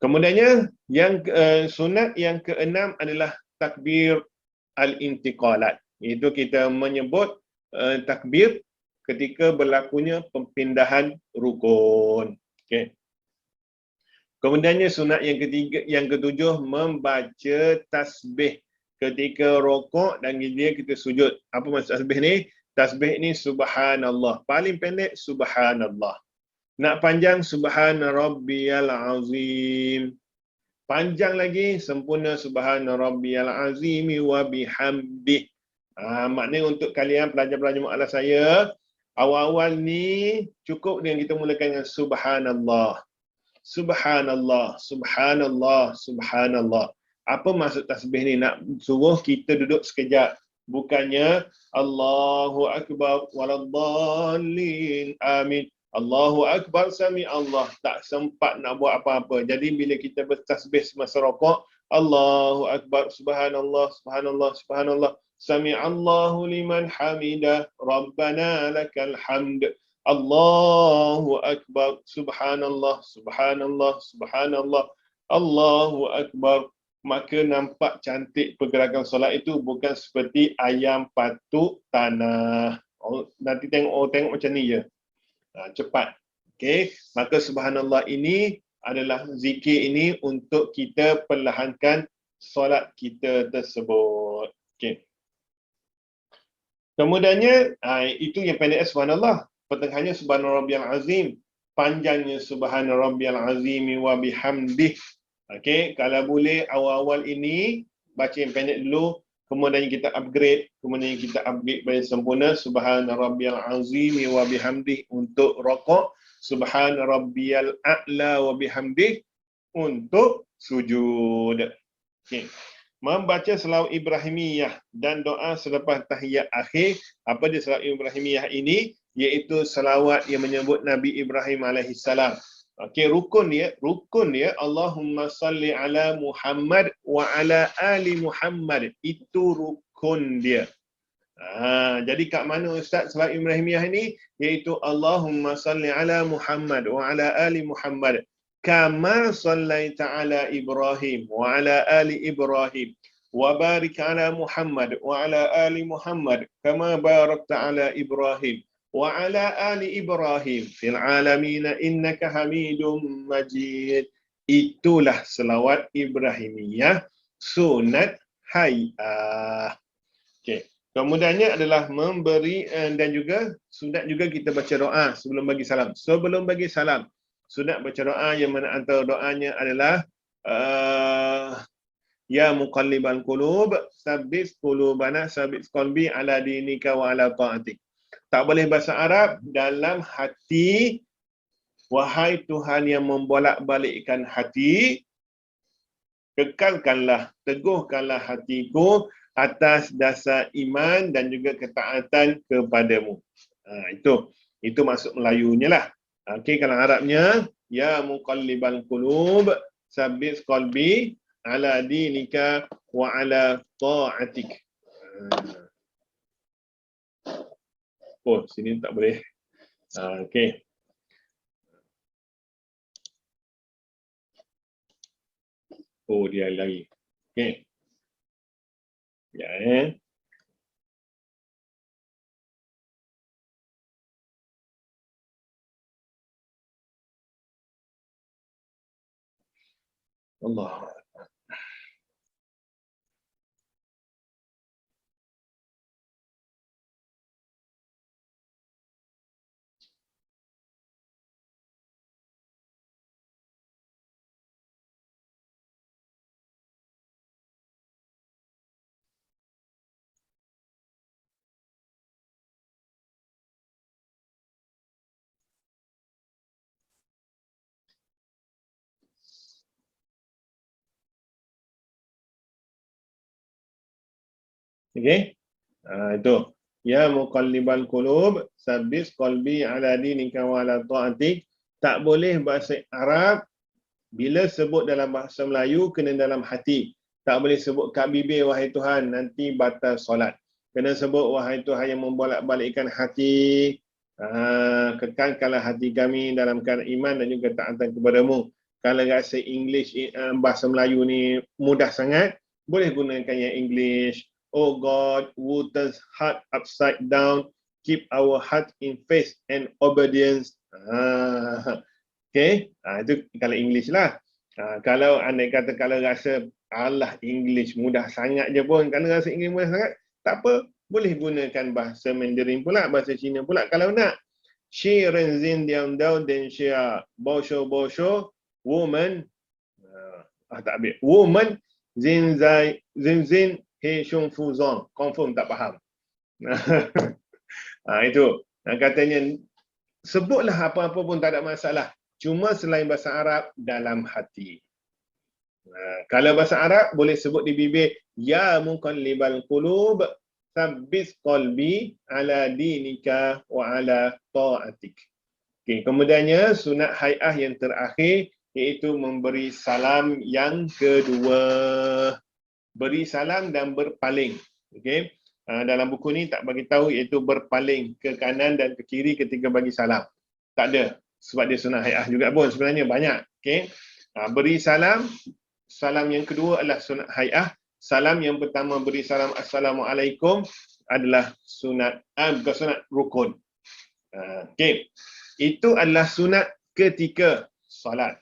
Kemudiannya yang sunat yang keenam adalah takbir al-intiqalat. Itu kita menyebut takbir ketika berlakunya perpindahan rukun. Okay. Kemudiannya sunat yang ketujuh membaca tasbih ketika rokok dan dia kita sujud. Apa maksud tasbih ni? Tasbih ni subhanallah. Paling pendek subhanallah. Nak panjang subhana rabbiyal azim. Panjang lagi sempurna subhana rabbiyal azim wa bihamdih. Maknanya untuk kalian pelajar-pelajar mu'alah saya, awal-awal ni cukup dengan kita mulakan dengan subhanallah. Subhanallah, subhanallah, subhanallah. Apa maksud tasbih ni? Nak suruh kita duduk sekejap. Bukannya Allahu akbar waladdallin amin. Allahu akbar sami Allah. Tak sempat nak buat apa-apa. Jadi bila kita bertasbih semasa rokok, Allahu akbar, subhanallah, subhanallah, subhanallah. Sami Allahu liman hamidah. Rabbana lakal hamd. Allahu akbar, subhanallah, subhanallah, subhanallah. Allahu akbar. Maka nampak cantik pergerakan solat itu, bukan seperti ayam patuk tanah. Nanti tengok macam ni je. Cepat. Okey, maka subhanallah ini adalah zikir ini untuk kita perlahankan solat kita tersebut. Okey. Kemudiannya itu yang pendek subhanallah, pertengahannya subhanarabbiyal azim, panjangnya subhanarabbiyal azim wa bihamdih. Okey, kalau boleh awal-awal ini baca yang pendek dulu, kemudian kita upgrade pada sempurna subhana rabbiyal azim wa bihamdih untuk rokok, subhana rabbiyal a'la wa bihamdih untuk sujud. Okey. Membaca selawat Ibrahimiyah dan doa selepas tahiyat akhir. Apa dia selawat Ibrahimiyah ini? Iaitu selawat yang menyebut Nabi Ibrahim alaihissalam. Okey, rukun dia Allahumma salli ala Muhammad wa ala ali Muhammad. Itu rukun dia. Jadi kat mana Ustaz salat Ibrahimiyah ni? Iaitu Allahumma salli ala Muhammad wa ala ali Muhammad kama sallaita ala Ibrahim wa ala ali Ibrahim wa barik ala Muhammad wa ala ali Muhammad kama barakta ala Ibrahim wa ala ali Ibrahim fil alamin innaka Hamidum Majid. Itulah selawat Ibrahimiyah sunat hay'ah. Okey. Kemudiannya adalah memberi dan juga sunat juga kita baca doa sebelum bagi salam. Sebelum bagi salam, sunat baca doa yang mana antara doanya adalah ya muqallibal qulub, tsabbit qulubana, tsabbit qalbi ala dinika wa ala ta'atik. Tak boleh bahasa Arab dalam hati, wahai Tuhan yang membolak-balikkan hati, kekalkanlah, teguhkanlah hatiku atas dasar iman dan juga ketaatan kepadamu. Itu maksud Melayunya lah. Okey, kalau Arabnya ya muqallibal qulub tsabbit qalbi ala dinika wa ala ta'atik. Oh, sini tak boleh. Okey. Oh, dia lari. Okey. Ya, Allah. Okey. Itu. Ya muqallibal qulub, tsabbit qalbi ala dinika wa ala ta'atik. Tak boleh bahasa Arab bila sebut dalam bahasa Melayu kena dalam hati. Tak boleh sebut kat bibir wahai Tuhan, nanti batal solat. Kena sebut wahai Tuhan yang membolak-balikkan hati. Kekalkanlah hati kami dalam keadaan iman dan juga taatan kepadamu. Kalau rasa English, bahasa Melayu ni mudah sangat, boleh gunakan yang English. Oh God, who turns heart upside down, keep our heart in faith and obedience. Okay, itu kalau English lah. Kalau anda kata kalau rasa Allah English mudah sangat je pun, kalau rasa English mudah sangat, tak apa, boleh gunakan bahasa Mandarin pula, bahasa Cina pula kalau nak. Shi ren zin diam dao den xia bosho bosho woman tak habis. Woman zin zai zin zin he shung fu zong. Confirm tak faham. Itu. Katanya sebutlah apa-apa pun tak ada masalah. Cuma selain bahasa Arab dalam hati. Kalau bahasa Arab boleh sebut di bibir ya muqallibal qulub tsabbit qalbi ala dinika wa ala ta'atik. Okey, kemudiannya sunat hay'ah yang terakhir iaitu memberi salam yang kedua. Beri salam dan berpaling. Okey. Dalam buku ni tak bagi tahu iaitu berpaling ke kanan dan ke kiri ketika bagi salam. Tak ada. Sebab dia sunat hay'ah juga pun sebenarnya banyak. Okey. Beri salam. Salam yang kedua adalah sunat hay'ah. Salam yang pertama beri salam Assalamualaikum adalah sunat, bukan sunat, rukun. Okey. Itu adalah sunat ketika solat.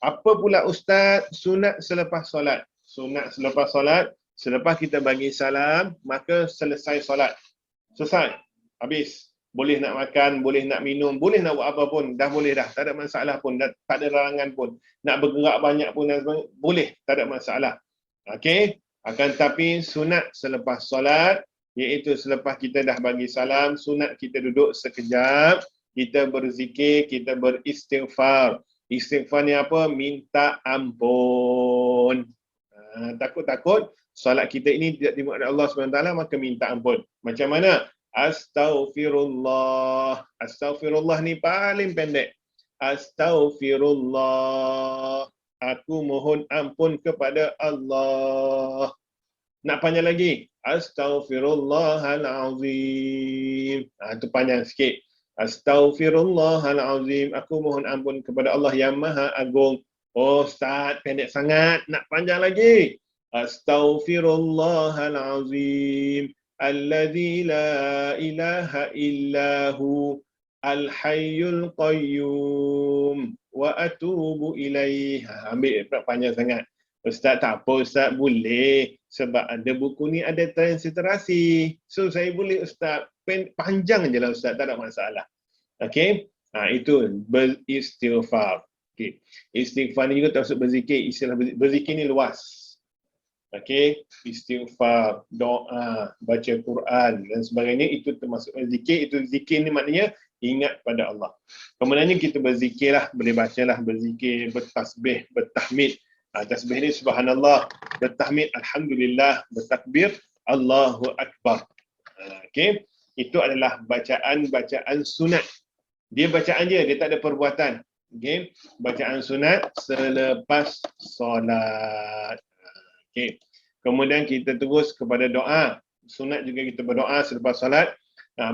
Apa pula Ustaz sunat selepas solat? Sunat selepas solat, selepas kita bagi salam, maka selesai solat. Selesai. Habis. Boleh nak makan, boleh nak minum, boleh nak buat apa pun. Dah boleh dah. Tak ada masalah pun. Tak ada larangan pun. Nak bergerak banyak pun, boleh. Tak ada masalah. Okey. Akan tetapi sunat selepas solat, iaitu selepas kita dah bagi salam, sunat kita duduk sekejap, kita berzikir, kita beristighfar. Istighfar ni apa? Minta ampun. Takut-takut solat kita ini tidak diterima oleh Allah SWT, maka minta ampun. Macam mana? Astaghfirullah. Astaghfirullah ni paling pendek. Astaghfirullah. Aku mohon ampun kepada Allah. Nak panjang lagi. Astaghfirullahalazim. Itu panjang sikit. Astaghfirullahalazim. Aku mohon ampun kepada Allah yang Maha Agung. Oh, Ustaz, pendek sangat. Nak panjang lagi. Astaghfirullahalazim. Alladzi la ilaha illahu. Al-Hayyul Qayyum. Wa atubu ilaih. Ambil panjang sangat. Ustaz, tak apa Ustaz, boleh. Sebab ada buku ni ada transliterasi. So saya boleh Ustaz. Panjang je lah Ustaz, tak ada masalah. Okey. Itu beristighfar. Okey. Istighfar ni juga termasuk berzikir. Istilah berzikir ni luas. Okey. Istighfar, doa, baca Quran dan sebagainya, itu termasuk berzikir. Itu zikir ni maknanya ingat pada Allah. Kemudiannya kita berzikirlah, boleh bacalah berzikir, bertasbih, bertahmid. Tasbih ni subhanallah, bertahmid alhamdulillah, bertakbir Allahu Akbar. Okey, itu adalah bacaan sunat. Dia bacaan dia tak ada perbuatan. Okey, bacaan sunat selepas solat. Okey. Kemudian kita terus kepada doa. Sunat juga kita berdoa selepas solat.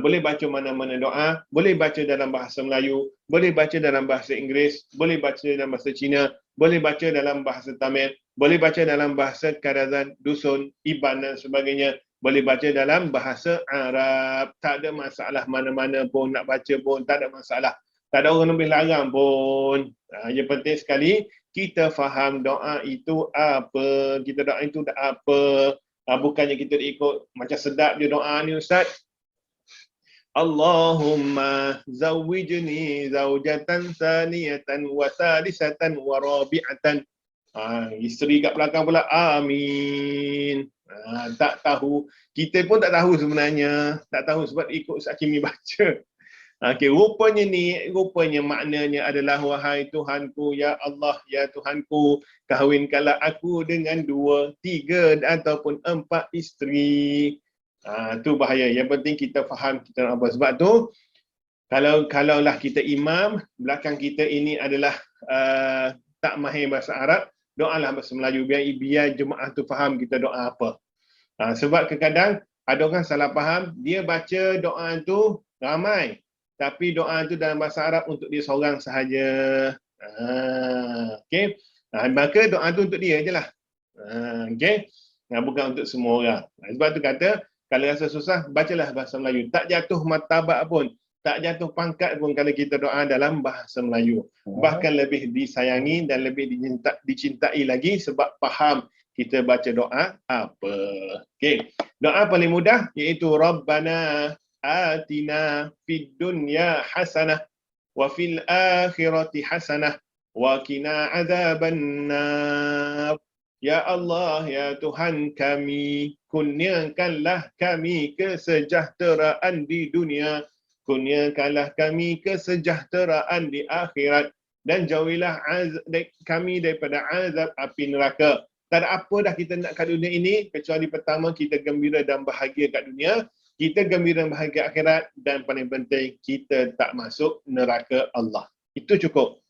Boleh baca mana-mana doa, boleh baca dalam bahasa Melayu, boleh baca dalam bahasa Inggeris, boleh baca dalam bahasa Cina, boleh baca dalam bahasa Tamil, boleh baca dalam bahasa Kadazan, Dusun, Iban dan sebagainya, boleh baca dalam bahasa Arab. Tak ada masalah, mana-mana pun nak baca pun tak ada masalah. Tak ada orang lebih larang pun. Yang penting sekali kita faham doa itu apa, kita doa itu apa. Bukannya kita ikut macam sedap je doa ni Ustaz. Allahumma zawwijni zawjatan saniyatan wa salisatan wa rabi'atan. Isteri kat belakang pula, amin. Tak tahu. Kita pun tak tahu sebenarnya. Tak tahu sebab ikut Ustaz Kimi baca. Okey, rupanya maknanya adalah wahai Tuhanku, ya Allah, ya Tuhanku, kahwinkanlah aku dengan 2, 3 ataupun 4 isteri. Tu bahaya. Yang penting kita faham kita nak apa. Sebab tu kalaulah kita imam, belakang kita ini adalah tak mahir bahasa Arab, doalah bahasa Melayu biar jemaah tu faham kita doa apa. Sebab kadang-kadang ada orang salah faham, dia baca doa tu ramai, tapi doa tu dalam bahasa Arab untuk dia seorang sahaja. Okey. Maka doa tu untuk dia je lah. Okey. Bukan untuk semua orang. Sebab tu kata, kalau rasa susah, bacalah bahasa Melayu. Tak jatuh martabat pun, tak jatuh pangkat pun kalau kita doa dalam bahasa Melayu. Bahkan lebih disayangi dan lebih dicintai lagi sebab faham kita baca doa apa. Okey. Doa paling mudah iaitu Rabbana atina fid dunya hasanah wa fil akhirati hasanah wa qina adzabannar. Ya Allah, ya Tuhan kami, kurniakanlah kami kesejahteraan di dunia, kurniakanlah kami kesejahteraan di akhirat, dan jauhilah kami daripada azab api neraka. Tak ada apa dah kita nak kat dunia ini, kecuali pertama kita gembira dan bahagia kat dunia, kita gembira dan bahagia akhirat, dan paling penting kita tak masuk neraka Allah. Itu cukup.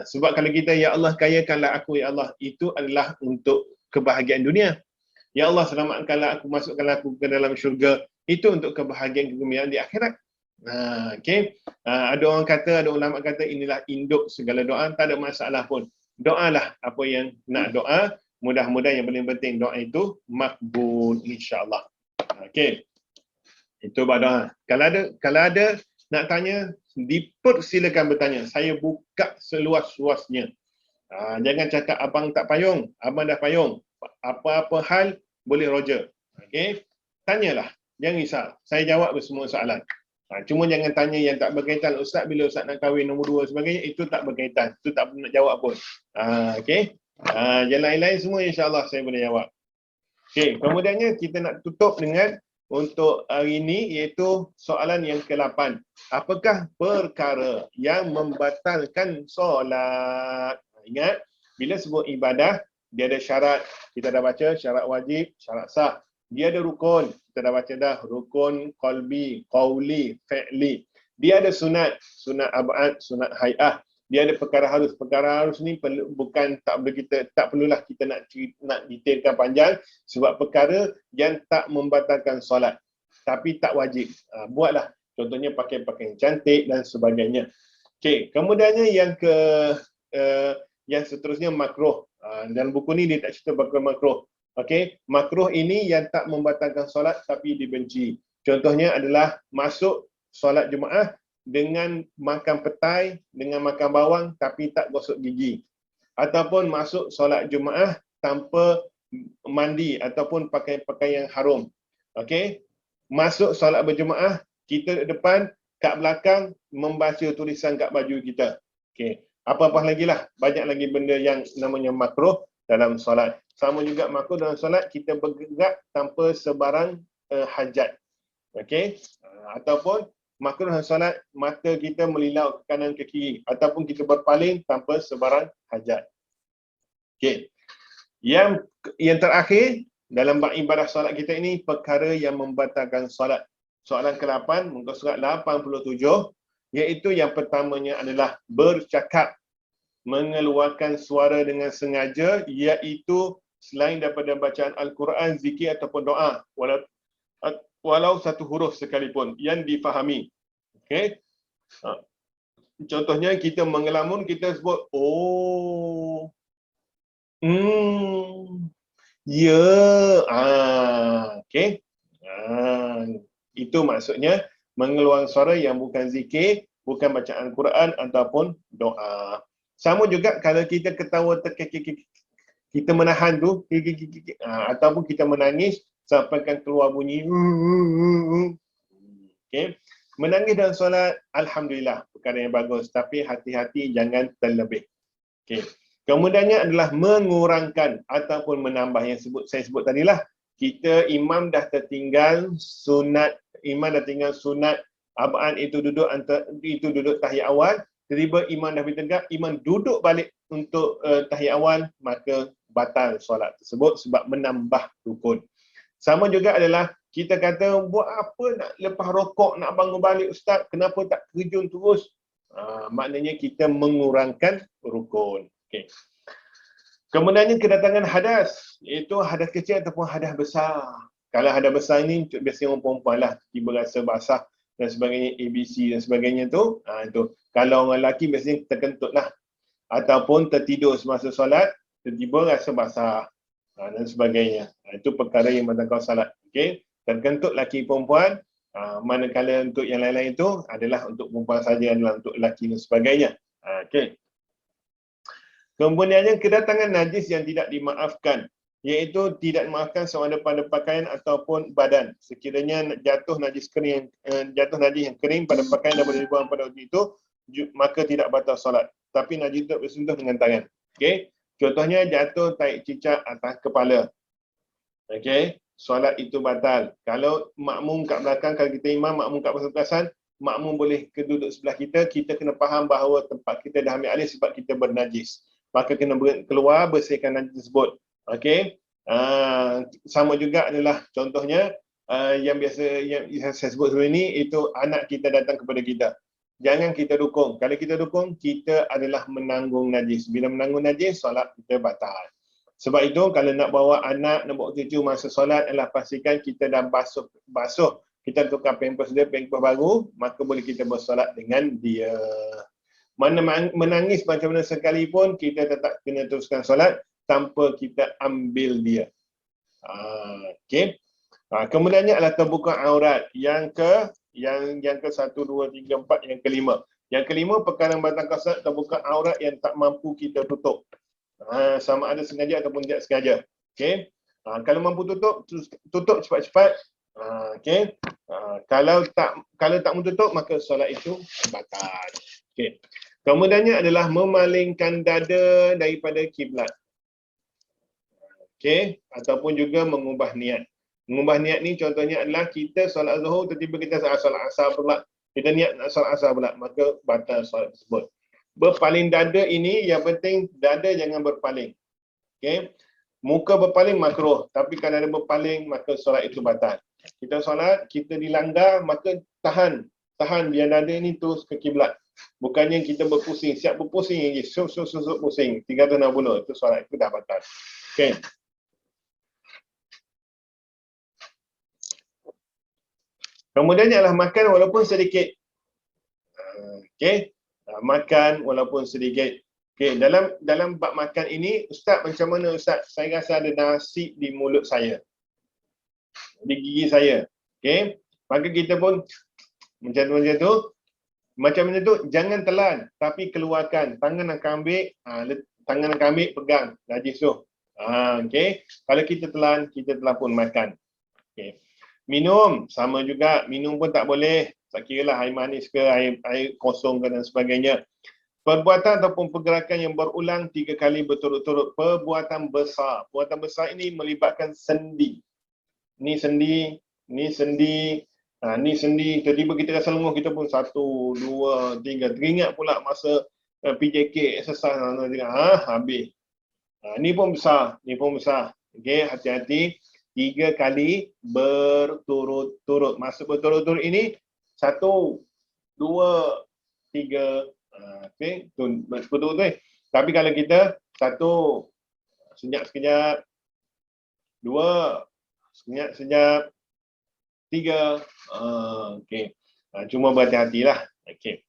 Sebab kalau kita, ya Allah kayakanlah aku, ya Allah, itu adalah untuk kebahagiaan dunia. Ya Allah selamatkanlah aku, masukkanlah aku ke dalam syurga, itu untuk kebahagiaan kegembiraan di akhirat. Okay. Ada orang kata, ada ulama kata inilah induk segala doa. Tak ada masalah pun. Doalah apa yang nak doa. Mudah-mudahan yang paling penting doa itu makbul insya-Allah. Okay. Itu doa. Kalau ada nak tanya, dipersilakan bertanya. Saya buka seluas-luasnya. Jangan cakap abang tak payung, abang dah payung. Apa-apa hal boleh Roger. Okey. Tanyalah. Jangan risau. Saya jawab semua soalan. Cuma jangan tanya yang tak berkaitan. Ustaz, bila Ustaz nak kahwin nombor 2 sebagainya, itu tak berkaitan. Itu tak nak jawab pun. Okey. Yang lain-lain semua insya-Allah saya boleh jawab. Okey, kemudiannya kita nak tutup dengan untuk hari ini iaitu soalan yang ke-8. Apakah perkara yang membatalkan solat? Ingat, bila sebut ibadah, dia ada syarat. Kita dah baca syarat wajib, syarat sah. Dia ada rukun. Kita dah baca dah. Rukun qalbi, qauli, fi'li. Dia ada sunat. Sunat ab'ad, sunat hay'ah. dia ada perkara harus. Perkara harus ni bukan tak perlulah kita nak detailkan panjang, sebab perkara yang tak membatalkan solat tapi tak wajib. Buatlah. Contohnya pakai pakaian cantik dan sebagainya. Okey, kemudiannya yang seterusnya makruh. Dalam buku ni dia tak cerita bakal makruh. Okey, makruh ini yang tak membatalkan solat tapi dibenci. Contohnya adalah masuk solat Jumaat dengan makan petai, dengan makan bawang tapi tak gosok gigi. Ataupun masuk solat Jumaat tanpa mandi ataupun pakai pakaian harum. Okey. Masuk solat berjemaah, kita depan, kat belakang membaca tulisan kat baju kita. Okey. Apa-apa lagi lah, banyak lagi benda yang namanya makruh dalam solat. Sama juga makruh dalam solat, kita bergerak tanpa sebarang hajat. Okey. Ataupun makruh dalam solat, mata kita melilau ke kanan ke kiri. Ataupun kita berpaling tanpa sebarang hajat. Okey. Yang terakhir, dalam bab ibadah solat kita ini, perkara yang membatalkan solat. Soalan ke-8, muka surat 87, iaitu yang pertamanya adalah bercakap, mengeluarkan suara dengan sengaja, iaitu selain daripada bacaan Al-Quran, zikir ataupun doa, walau satu huruf sekalipun yang difahami. Okey. Contohnya kita mengelamun, kita sebut oh, ya, okey. Itu maksudnya mengeluarkan suara yang bukan zikir, bukan bacaan Quran ataupun doa. Sama juga kalau kita ketawa kita menahan tu, ataupun kita menangis sampai kan keluar bunyi. Okey. Menangis dalam solat, alhamdulillah, perkara yang bagus, tapi hati-hati jangan terlebih. Okey. Kemudiannya adalah mengurangkan ataupun menambah yang saya sebut tadilah. Kita imam dah tertinggal sunat, abaan itu duduk tahiyat awal, tiba-tiba imam dah bertegak, imam duduk balik untuk tahiyat awal, maka batal solat tersebut sebab menambah rukun. Sama juga adalah kita kata, buat apa nak lepas rokok nak bangun balik ustaz, kenapa tak terjun terus? Maknanya kita mengurangkan rukun. Okay. Kemudiannya kedatangan hadas, iaitu hadas kecil ataupun hadas besar. Kalau hadas besar ni biasanya orang perempuan lah, tiba rasa basah dan sebagainya, ABC dan sebagainya tu. Kalau orang lelaki biasanya terkentut lah. Ataupun tertidur semasa solat, tiba-tiba rasa basah dan sebagainya. Itu perkara yang membatalkan solat. Okay. Terkentut lelaki perempuan, manakala untuk yang lain-lain itu adalah untuk perempuan saja, adalah untuk lelaki dan sebagainya. Okay. Kemudiannya kedatangan najis yang tidak dimaafkan, iaitu tidak dimaafkan sama ada pada pakaian ataupun badan. Sekiranya jatuh najis yang kering pada pakaian dan boleh dibuang pada waktu itu, maka tidak batal solat. Tapi najis itu bersentuh dengan tangan. Okey. Contohnya jatuh tahi cicak atas kepala. Okey. Solat itu batal. Kalau makmum kat belakang, kalau kita imam, makmum kat belakang, makmum boleh duduk sebelah kita, kita kena faham bahawa tempat kita dah ambil alih sebab kita bernajis. Maka kena keluar, bersihkan najis tersebut. Okey. Sama juga adalah contohnya yang saya sebut sebelum ini, itu anak kita datang kepada kita. Jangan kita dukung. Kalau kita dukung, kita adalah menanggung najis. Bila menanggung najis, solat kita batal. Sebab itu, kalau nak bawa anak, nak bawa cucu masa solat, adalah pastikan kita dah basuh. Kita tukar pampers dia, pampers baru, maka boleh kita bersolat dengan dia. Mana menangis macam mana sekalipun, kita tetap kena teruskan solat tanpa kita ambil dia. Okey. Kemudiannya adalah terbuka aurat. Yang ke 1, 2, 3, 4, yang kelima. Yang kelima, perkara membatalkan solat terbuka aurat yang tak mampu kita tutup. Sama ada sengaja ataupun tidak sengaja. Okey. Kalau mampu tutup cepat-cepat. Okey. Kalau tak mampu tutup, maka solat itu batal. Okey. Kemudiannya adalah memalingkan dada daripada kiblat. Okey, ataupun juga mengubah niat. Mengubah niat ni contohnya adalah kita solat Zuhur, tiba-tiba kita solat Asar pula. Kita niat nak solat Asar pula, maka batal solat tersebut. Berpaling dada ini yang penting dada jangan berpaling. Okey. Muka berpaling makruh, tapi kalau ada berpaling maka solat itu batal. Kita solat, kita dilanggar, maka tahan biar dada ini terus ke kiblat. Bukannya kita berpusing, siap berpusing lagi, susuk pusing, 360, itu solat itu dah batal. Okey. Kemudiannya adalah makan walaupun sedikit. Okey. Makan walaupun sedikit. Okey, dalam bab makan ini, Ustaz macam mana Ustaz? Saya rasa ada nasi di mulut saya. Di gigi saya. Okey. Maka kita pun macam tu, jangan telan tapi keluarkan. Tangan akan ambil, pegang najis tu. Okey. Kalau kita telan pun makan. Okey. Minum sama juga, minum pun tak boleh. Tak kira lah air manis ke, air kosong ke dan sebagainya. Perbuatan ataupun pergerakan yang berulang 3 kali berturut-turut, perbuatan besar. Perbuatan besar ini melibatkan sendi. Ni sendi, ni sendi, ni sendi. Tiba-tiba kita rasa lenguh, kita pun 1, 2, 3. Teringat pula masa PJK, exercise, habis. Ni pun besar, ni pun besar. Okey, hati-hati. 3 kali berturut-turut. Maksud berturut-turut ini 1, 2, 3. Okey, berturut-turut. Tapi kalau kita 1, sekejap, 2, sekejap, 3. Okey. Cuma berhati-hatilah. Okey.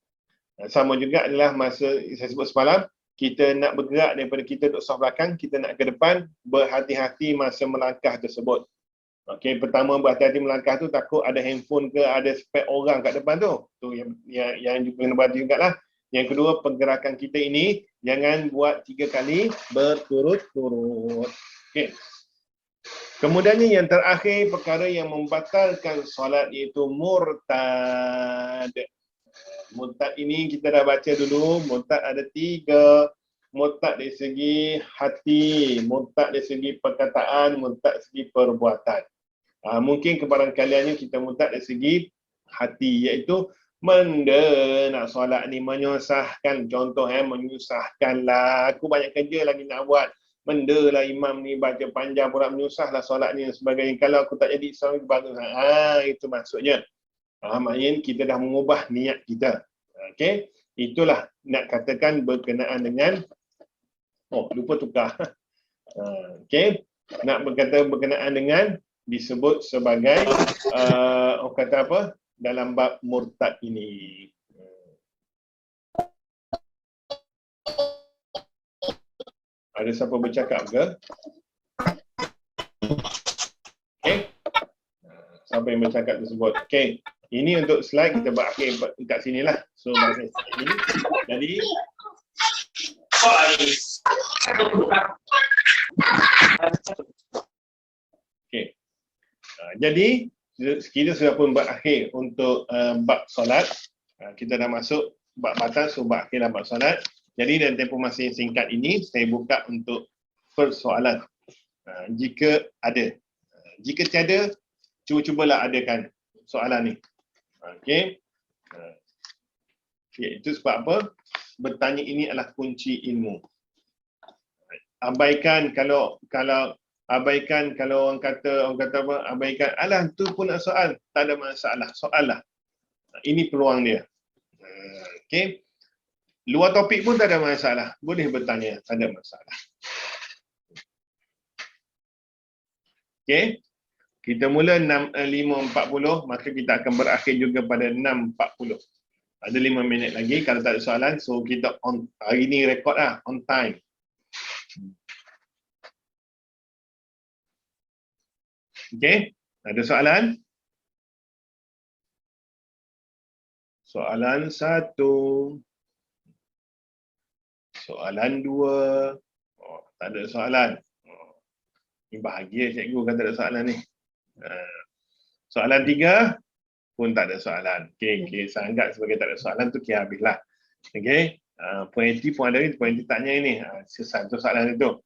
Sama juga adalah masa saya sebut semalam, kita nak bergerak daripada kita duduk saf belakang, kita nak ke depan, berhati-hati masa melangkah tersebut. Okey, pertama berhati-hati melangkah tu, takut ada handphone ke, ada spek orang kat depan tu. Tu yang juga kena berhati jugalah. Yang kedua, pergerakan kita ini jangan buat 3 kali berturut-turut. Okey. Kemudiannya yang terakhir, perkara yang membatalkan solat iaitu murtad. Murtad ini kita dah baca dulu, murtad ada 3. Murtad dari segi hati, murtad dari segi perkataan, murtad dari segi perbuatan. Mungkin kebarangkaliannya kita murtad dari segi hati, iaitu benda nak solat ni menyusahkan. Contoh menyusahkanlah, aku banyak kerja lagi nak buat. Benda lah imam ni baca panjang pula, menyusahlah solat ni dan sebagainya. Kalau aku tak jadi Islam, bagus. Itu maksudnya. Maknanya kita dah mengubah niat kita. Okey, itulah nak katakan berkenaan dengan lupa tukar. Okey, nak berkata berkenaan dengan disebut sebagai orang kata apa dalam bab murtad ini. Ada siapa bercakap ke? Okey. Siapa yang bercakap tersebut? Okey. Ini untuk slide kita berakhir kat sinilah. So masa ini. Jadi okey. Jadi kita sudah pun berakhir untuk bab solat. Kita dah masuk bab batas, so berakhirlah bab solat. Jadi dalam tempoh masa yang singkat ini saya buka untuk persoalan. Jika ada. Jika tiada, cuba-cubalah adakan soalan ni. Okey. Itu sebab apa? Bertanya ini adalah kunci ilmu. Abaikan kalau abaikan kalau orang kata apa? Abaikan, alah tu pun nak soal, tak ada masalah, soallah. Ini peluang dia. Okey. Luar topik pun tak ada masalah, boleh bertanya, tak ada masalah. Okey. Kita mula 5.40, maka kita akan berakhir juga pada 6.40. Ada 5 minit lagi kalau tak ada soalan. So kita on, hari ni rekod lah, on time. Okey, ada soalan? Soalan 1. Soalan 2. Tak ada soalan. Ini bahagia cikgu kan tak ada soalan ni. Soalan 3 pun tak ada soalan. Okey, saya anggap sebagai tak ada soalan tu kira habislah. Okey, puenti pun ada ni, puenti taknya ini. Satu soalan itu.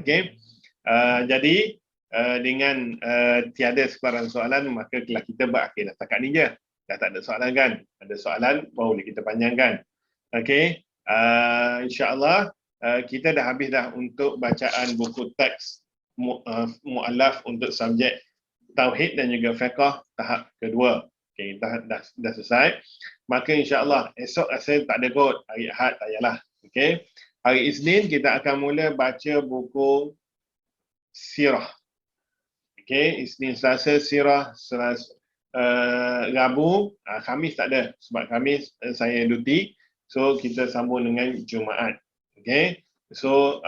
Okey. Jadi dengan tiada sebarang soalan, maka kelas kita berakhirlah setakat ni je. Dah tak ada soalan kan? Ada soalan baru boleh kita panjangkan. Okey. InsyaAllah kita dah habis dah untuk bacaan buku teks mu'allaf untuk subjek Tauhid dan juga Fiqh tahap kedua. Okey, dah selesai. Maka insya-Allah esok rasa tak ada kot, hari Ahad tak payahlah. Okey. Hari Isnin kita akan mula baca buku sirah. Okey, Isnin, Selasa sirah, Selasa, Rabu, Khamis tak ada sebab Khamis saya duty. So kita sambung dengan Jumaat. Okey. So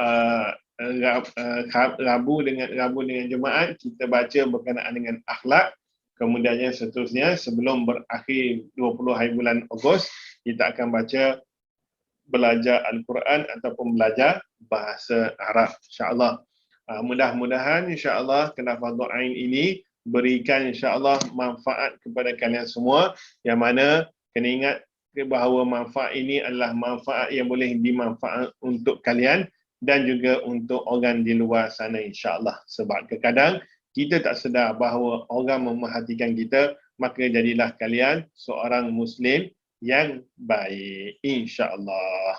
Rabu dengan Jumaat kita baca berkenaan dengan akhlak. Kemudiannya seterusnya sebelum berakhir 20 hari bulan Ogos kita akan baca belajar Al-Quran ataupun belajar bahasa Arab, insya-Allah. Mudah-mudahan insya-Allah kelas Fardhu Ain ini berikan insya-Allah manfaat kepada kalian semua, yang mana kena ingat bahawa manfaat ini adalah manfaat yang boleh dimanfaat untuk kalian dan juga untuk orang di luar sana insya-Allah. Sebab kadang kita tak sedar bahawa orang memerhatikan kita, maka jadilah kalian seorang Muslim yang baik insya-Allah.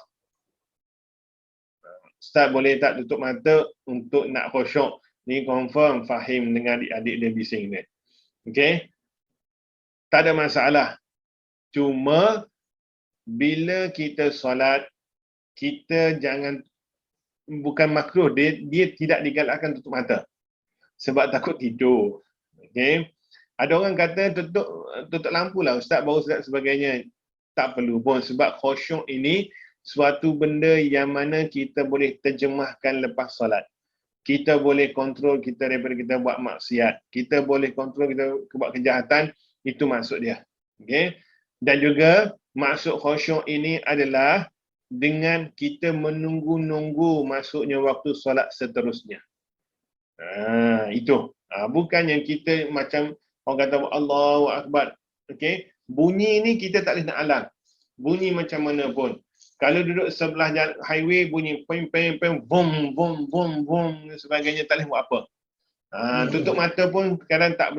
Ustaz boleh tak tutup mata untuk nak khusyuk? Ni confirm Fahim dengan adik-adik dia bising ni. Okey? Tak ada masalah. Cuma bila kita solat, kita jangan, bukan makruh, dia tidak digalakkan tutup mata. Sebab takut tidur. Okey? Ada orang kata tutup lampu lah Ustaz, baru Ustaz sebagainya. Tak perlu pun sebab khusyuk ini suatu benda yang mana kita boleh terjemahkan lepas solat. Kita boleh kontrol kita daripada kita buat maksiat. Kita boleh kontrol kita buat kejahatan. Itu maksud dia. Okay? Dan juga maksud khusyuk ini adalah dengan kita menunggu-nunggu masuknya waktu solat seterusnya. Itu. Bukan yang kita macam orang kata Allahu Akbar. Okay? Bunyi ni kita tak boleh nak alam. Bunyi macam mana pun. Kalau duduk sebelah jalan highway bunyi pem pem pem bom bom bom bom sebagainya, tak boleh buat apa. Tutup mata pun kadang tak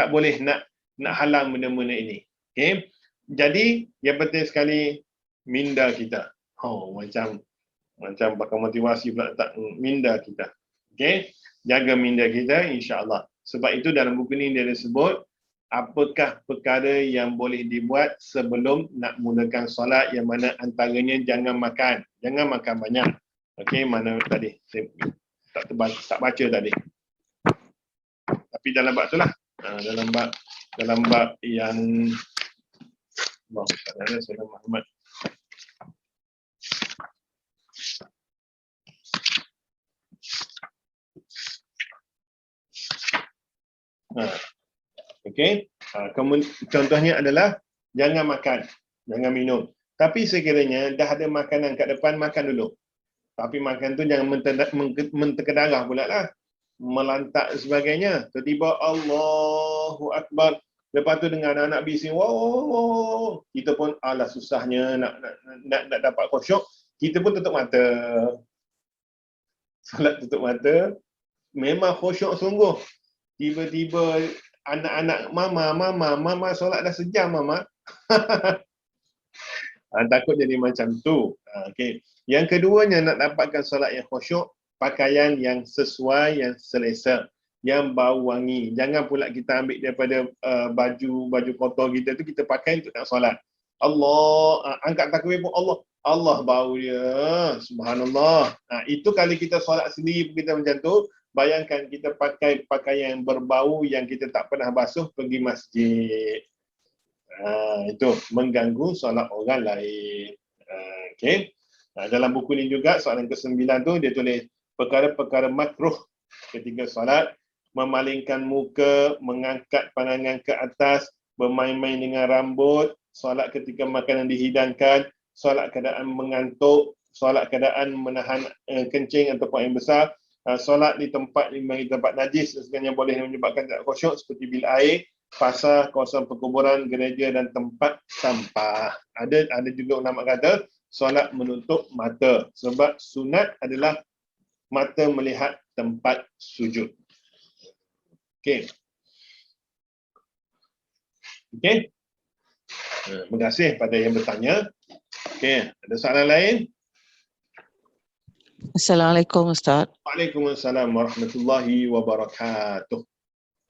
boleh nak halang benda-benda ini. Okey. Jadi yang penting sekali minda kita. Macam pakai motivasi pula tak, minda kita. Okey. Jaga minda kita insya-Allah. Sebab itu dalam buku ni dia sebut apakah perkara yang boleh dibuat sebelum nak mulakan solat, yang mana antaranya jangan makan banyak. Okey, mana tadi saya tak baca tadi. Tapi dalam bab itulah. Dalam bab yang Sayyidina Muhammad. Okey. Contohnya adalah jangan makan, jangan minum. Tapi sekiranya dah ada makanan kat depan, makan dulu. Tapi makan tu jangan menterkedarah pula lah. Melantak sebagainya. Tiba-tiba Allahu Akbar. Lepas tu dengan anak-anak bising, wow, kita pun alah susahnya nak dapat khusyuk. Kita pun tutup mata. Solat tutup mata. Memang khusyuk sungguh. Tiba-tiba anak-anak mama solat dah sejam mama. Takut jadi macam tu. Okay. Yang keduanya, nak dapatkan solat yang khusyuk, pakaian yang sesuai, yang selesa, yang bau wangi. Jangan pula kita ambil daripada baju kotor kita tu kita pakai untuk nak solat. Allah, angkat takbir pun Allah bau dia. Subhanallah. Itu kali kita solat sendiri kita macam tu. Bayangkan kita pakai pakaian yang berbau yang kita tak pernah basuh pergi masjid. Itu mengganggu solat orang lain. Okey. Dalam buku ni juga soalan ke-9 tu dia tulis perkara-perkara makruh ketika solat: memalingkan muka, mengangkat pandangan ke atas, bermain-main dengan rambut, solat ketika makanan dihidangkan, solat keadaan mengantuk, solat keadaan menahan kencing ataupun yang besar, solat di tempat najis sekiranya boleh menyebabkan tak khusyuk seperti bil air, pasar, kawasan perkuburan, gereja dan tempat sampah. Ada juga ulama kata solat menutup mata sebab sunat adalah mata melihat tempat sujud. Okey. Okey. Terima kasih pada yang bertanya. Okey, ada soalan lain? Assalamualaikum Ustaz. Waalaikumsalam warahmatullahi wabarakatuh.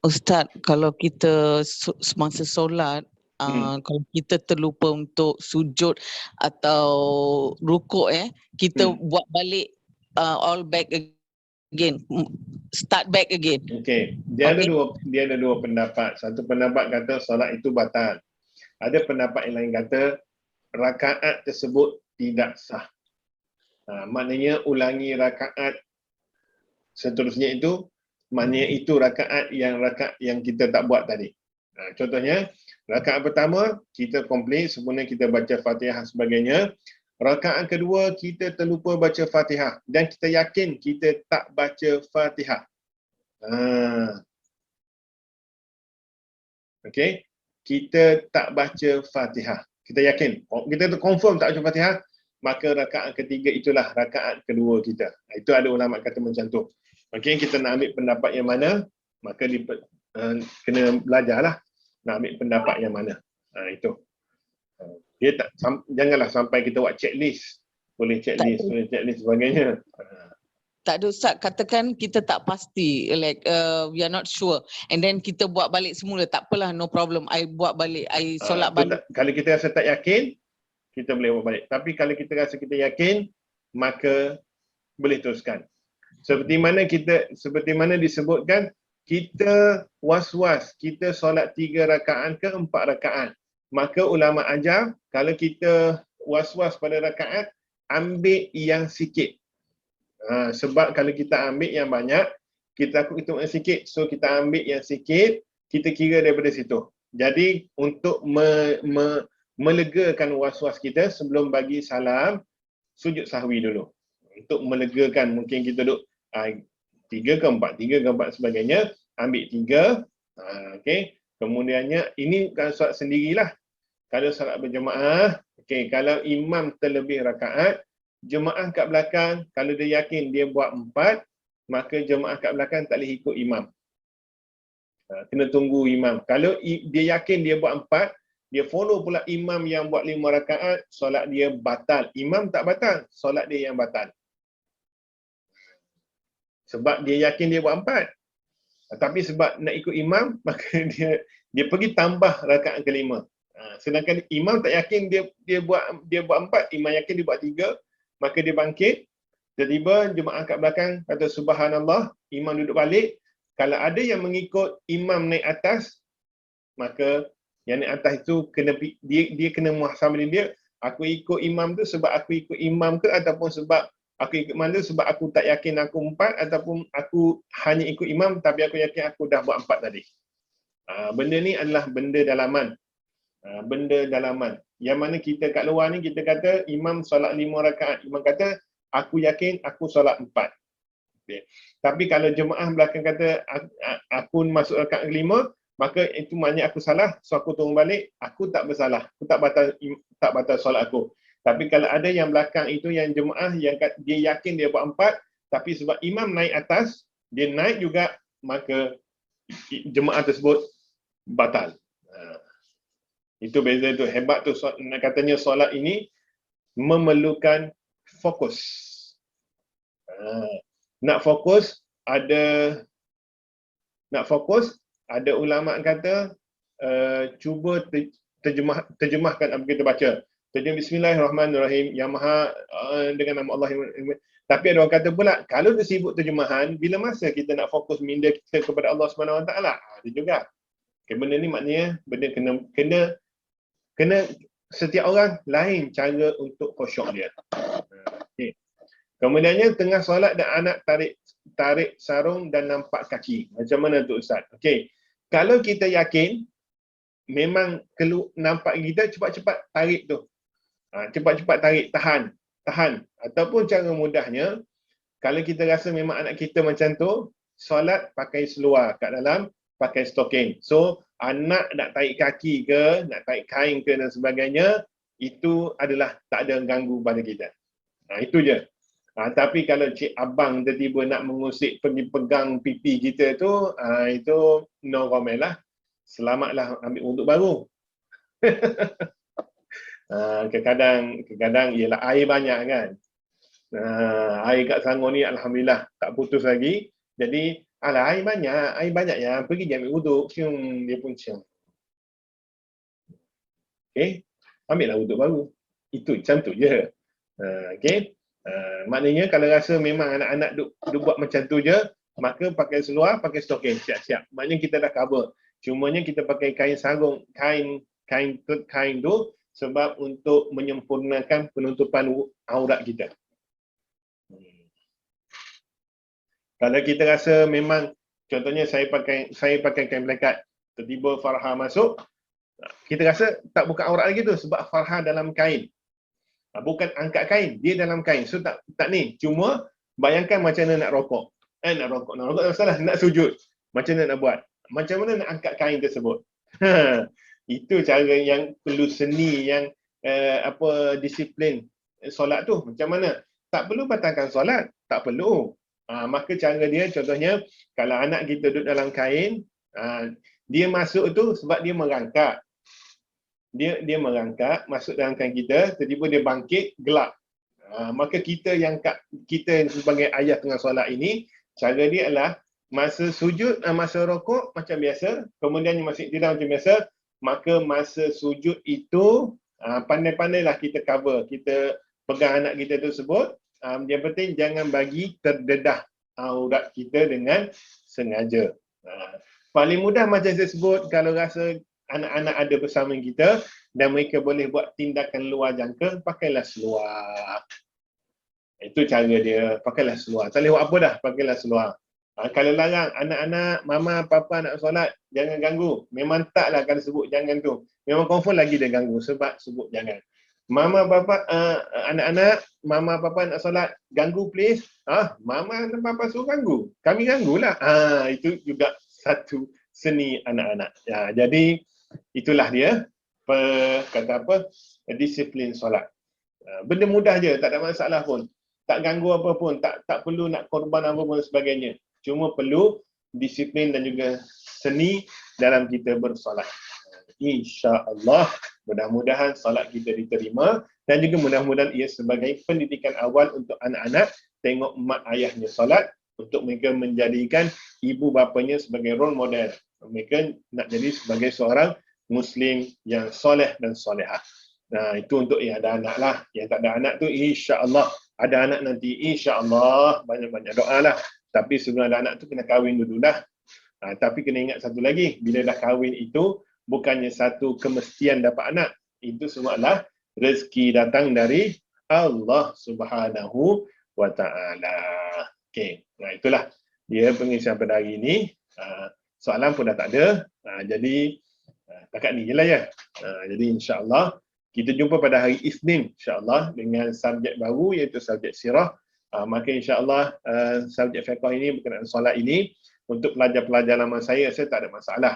Ustaz, kalau kita semasa solat, kalau kita terlupa untuk sujud atau rukuk kita buat balik all back again, start back again. Okey, dia ada dua pendapat. Satu pendapat kata solat itu batal. Ada pendapat yang lain kata rakaat tersebut tidak sah. Maknanya ulangi rakaat seterusnya itu, maknanya itu rakaat yang kita tak buat tadi. Contohnya, rakaat pertama kita komplit, sempurna kita baca Fatihah sebagainya. Rakaat kedua kita terlupa baca Fatihah dan kita yakin kita tak baca Fatihah. Okey, kita tak baca Fatihah. Kita yakin, kita confirm tak baca Fatihah, maka rakaat ketiga itulah rakaat kedua kita. Itu ada ulama kata macam tu. Okey, kita nak ambil pendapat yang mana, maka kena belajarlah nak ambil pendapat yang mana. Itu. Dia tak, janganlah sampai kita buat checklist. Boleh checklist sebagainya. Tak ada Ustaz, katakan kita tak pasti, like we are not sure, and then kita buat balik semula, tak apalah, no problem, I buat balik, I solat balik. Kalau kita rasa tak yakin, kita boleh buat balik. Tapi kalau kita rasa kita yakin, maka boleh teruskan. Seperti mana disebutkan, kita was-was, kita solat 3 rakaat ke 4 rakaat. Maka ulama ajar, kalau kita was-was pada rakaat, ambil yang sikit. Sebab kalau kita ambil yang banyak, kita takut kita yang sikit. So kita ambil yang sikit, kita kira daripada situ. Jadi untuk melegakan was-was kita, sebelum bagi salam, sujud sahwi dulu. Untuk melegakan, mungkin kita duduk 3 ke 4 sebagainya, ambil 3. Okay. Kemudiannya, ini kan solat sendirilah. Kalau solat berjemaah, okay, kalau imam terlebih rakaat, jemaah kat belakang, kalau dia yakin dia buat 4, maka jemaah kat belakang tak boleh ikut imam. Kena tunggu imam. Kalau dia yakin dia buat 4, dia follow pula imam yang buat 5 rakaat, solat dia batal. Imam tak batal, solat dia yang batal. Sebab dia yakin dia buat 4. Tapi sebab nak ikut imam, maka dia pergi tambah rakaat kelima. Sedangkan imam tak yakin dia buat 4, imam yakin dia buat 3, maka dia bangkit, tiba-tiba jemaah kat belakang kata subhanallah, imam duduk balik. Kalau ada yang mengikut imam naik atas, maka yang naik atas itu dia kena muhasabah dia, aku ikut imam tu sebab aku ikut imam ke, ataupun sebab aku ikut mana sebab aku tak yakin aku 4, ataupun aku hanya ikut imam tapi aku yakin aku dah buat 4 tadi. Benda ni adalah benda dalaman. Benda dalaman. Yang mana kita kat luar ni, kita kata imam solat 5 rakaat. Imam kata, aku yakin aku solat 4. Okay. Tapi kalau jemaah belakang kata, aku masuk rakaat kelima, maka itu maknanya aku salah, so aku turun balik, aku tak bersalah. Aku tak batal solat aku. Tapi kalau ada yang belakang itu, yang jemaah yang dia yakin dia buat 4, tapi sebab imam naik atas, dia naik juga, maka jemaah tersebut batal. Itu beza tu, hebat tu. Katanya solat ini memerlukan fokus. Nak fokus, ada ulama kata cuba terjemahkan apa kita baca. Terjemah Bismillahirrahmanirrahim, yang maha dengan nama Allah. Tapi ada orang kata pula, kalau tersibuk terjemahan, bila masa kita nak fokus minda kita kepada Allah SWT? Ada juga. Benda ni maknanya benda kena setiap orang lain cara untuk khusyuk dia. Okay. Kemudiannya tengah solat dan anak tarik sarung dan nampak kaki. Macam mana tu Ustaz? Okey. Kalau kita yakin memang nampak kita, cepat-cepat tarik tu. Cepat-cepat tarik, tahan. Ataupun cara mudahnya, kalau kita rasa memang anak kita macam tu, solat pakai seluar kat dalam, pakai stocking. So anak nak tarik kaki ke, nak tarik kain ke dan sebagainya, itu adalah tak ada ganggu pada kita. Itu je. Tapi kalau cik abang tiba-tiba nak mengusik, pergi pegang pipi kita tu, itu no comment lah. Selamatlah ambil untuk baru. Kadang-kadang ialah air banyak kan. Air kat Selangor ni alhamdulillah tak putus lagi. Jadi Alah, air banyak ya. Pergi dia ambil wuduk. Dia pun cium. Okey, ambillah wuduk baru. Itu macam tu je. Okey. Maknanya kalau rasa memang anak-anak duk buat macam tu je, maka pakai seluar, pakai stoking, siap-siap. Maknanya kita dah cover. Cumanya kita pakai kain sarung, kain tu sebab untuk menyempurnakan penutupan aurat kita. Kalau kita rasa memang, contohnya saya pakai kain pelekat, tiba-tiba Farha masuk, kita rasa tak buka aurat lagi tu sebab Farha dalam kain. Bukan angkat kain, dia dalam kain. So tak ni. Cuma bayangkan macam mana nak rokok. Nak rokok tak salah, nak sujud. Macam mana nak buat? Macam mana nak angkat kain tersebut? Itu cara yang perlu seni, yang disiplin solat tu. Macam mana? Tak perlu batalkan solat, tak perlu. Maka cara dia, contohnya kalau anak kita duduk dalam kain, dia masuk tu sebab dia merangkak. Dia merangkak, masuk dalam kain kita, tiba-tiba dia bangkit, gelap. Maka kita sebagai ayah tengah solat ini, cara dia adalah masa sujud, masa rokok macam biasa, kemudian masih tidur macam biasa, maka masa sujud itu, pandai-pandailah kita cover, kita pegang anak kita tersebut. Yang penting jangan bagi terdedah aurat kita dengan sengaja. Paling mudah macam saya sebut, kalau rasa anak-anak ada bersama kita dan mereka boleh buat tindakan luar jangka, pakailah seluar. Itu cara dia, pakailah seluar. Tak boleh buat apa dah, pakailah seluar. Kalau larang anak-anak, mama, papa nak solat, jangan ganggu. Memang taklah kalau sebut jangan tu. Memang confirm lagi dia ganggu sebab sebut jangan. Mama, papa, anak-anak, mama, papa nak solat, ganggu please. Mama dan papa suruh ganggu. Kami ganggulah. Itu juga satu seni anak-anak. Jadi itulah dia disiplin solat. Benda mudah je, tak ada masalah pun. Tak ganggu apa pun, tak perlu nak korban apa pun sebagainya. Cuma perlu disiplin dan juga seni dalam kita bersolat. InsyaAllah, mudah-mudahan solat kita diterima dan juga mudah-mudahan ia sebagai pendidikan awal untuk anak-anak tengok mak ayahnya solat, untuk mereka menjadikan ibu bapanya sebagai role model. Mereka nak jadi sebagai seorang Muslim yang soleh dan solehah. Itu untuk yang ada anak lah. Yang tak ada anak tu insya-Allah. Ada anak nanti insya-Allah, banyak-banyak doa lah. Tapi sebelum ada anak tu kena kahwin dulu dah. Tapi kena ingat satu lagi, bila dah kahwin itu bukannya satu kemestian dapat anak. Itu semua adalah rezeki datang dari Allah Subhanahu wa taala. Okey. Itulah dia pengisian pada hari ini. Soalan pun dah tak ada. Jadi takat ni je lah ya. Jadi insya-Allah kita jumpa pada hari Isnin insya-Allah dengan subjek baru iaitu subjek sirah. Maka insya-Allah subjek fiqh ini berkenaan solat ini untuk pelajar-pelajar lama saya tak ada masalah.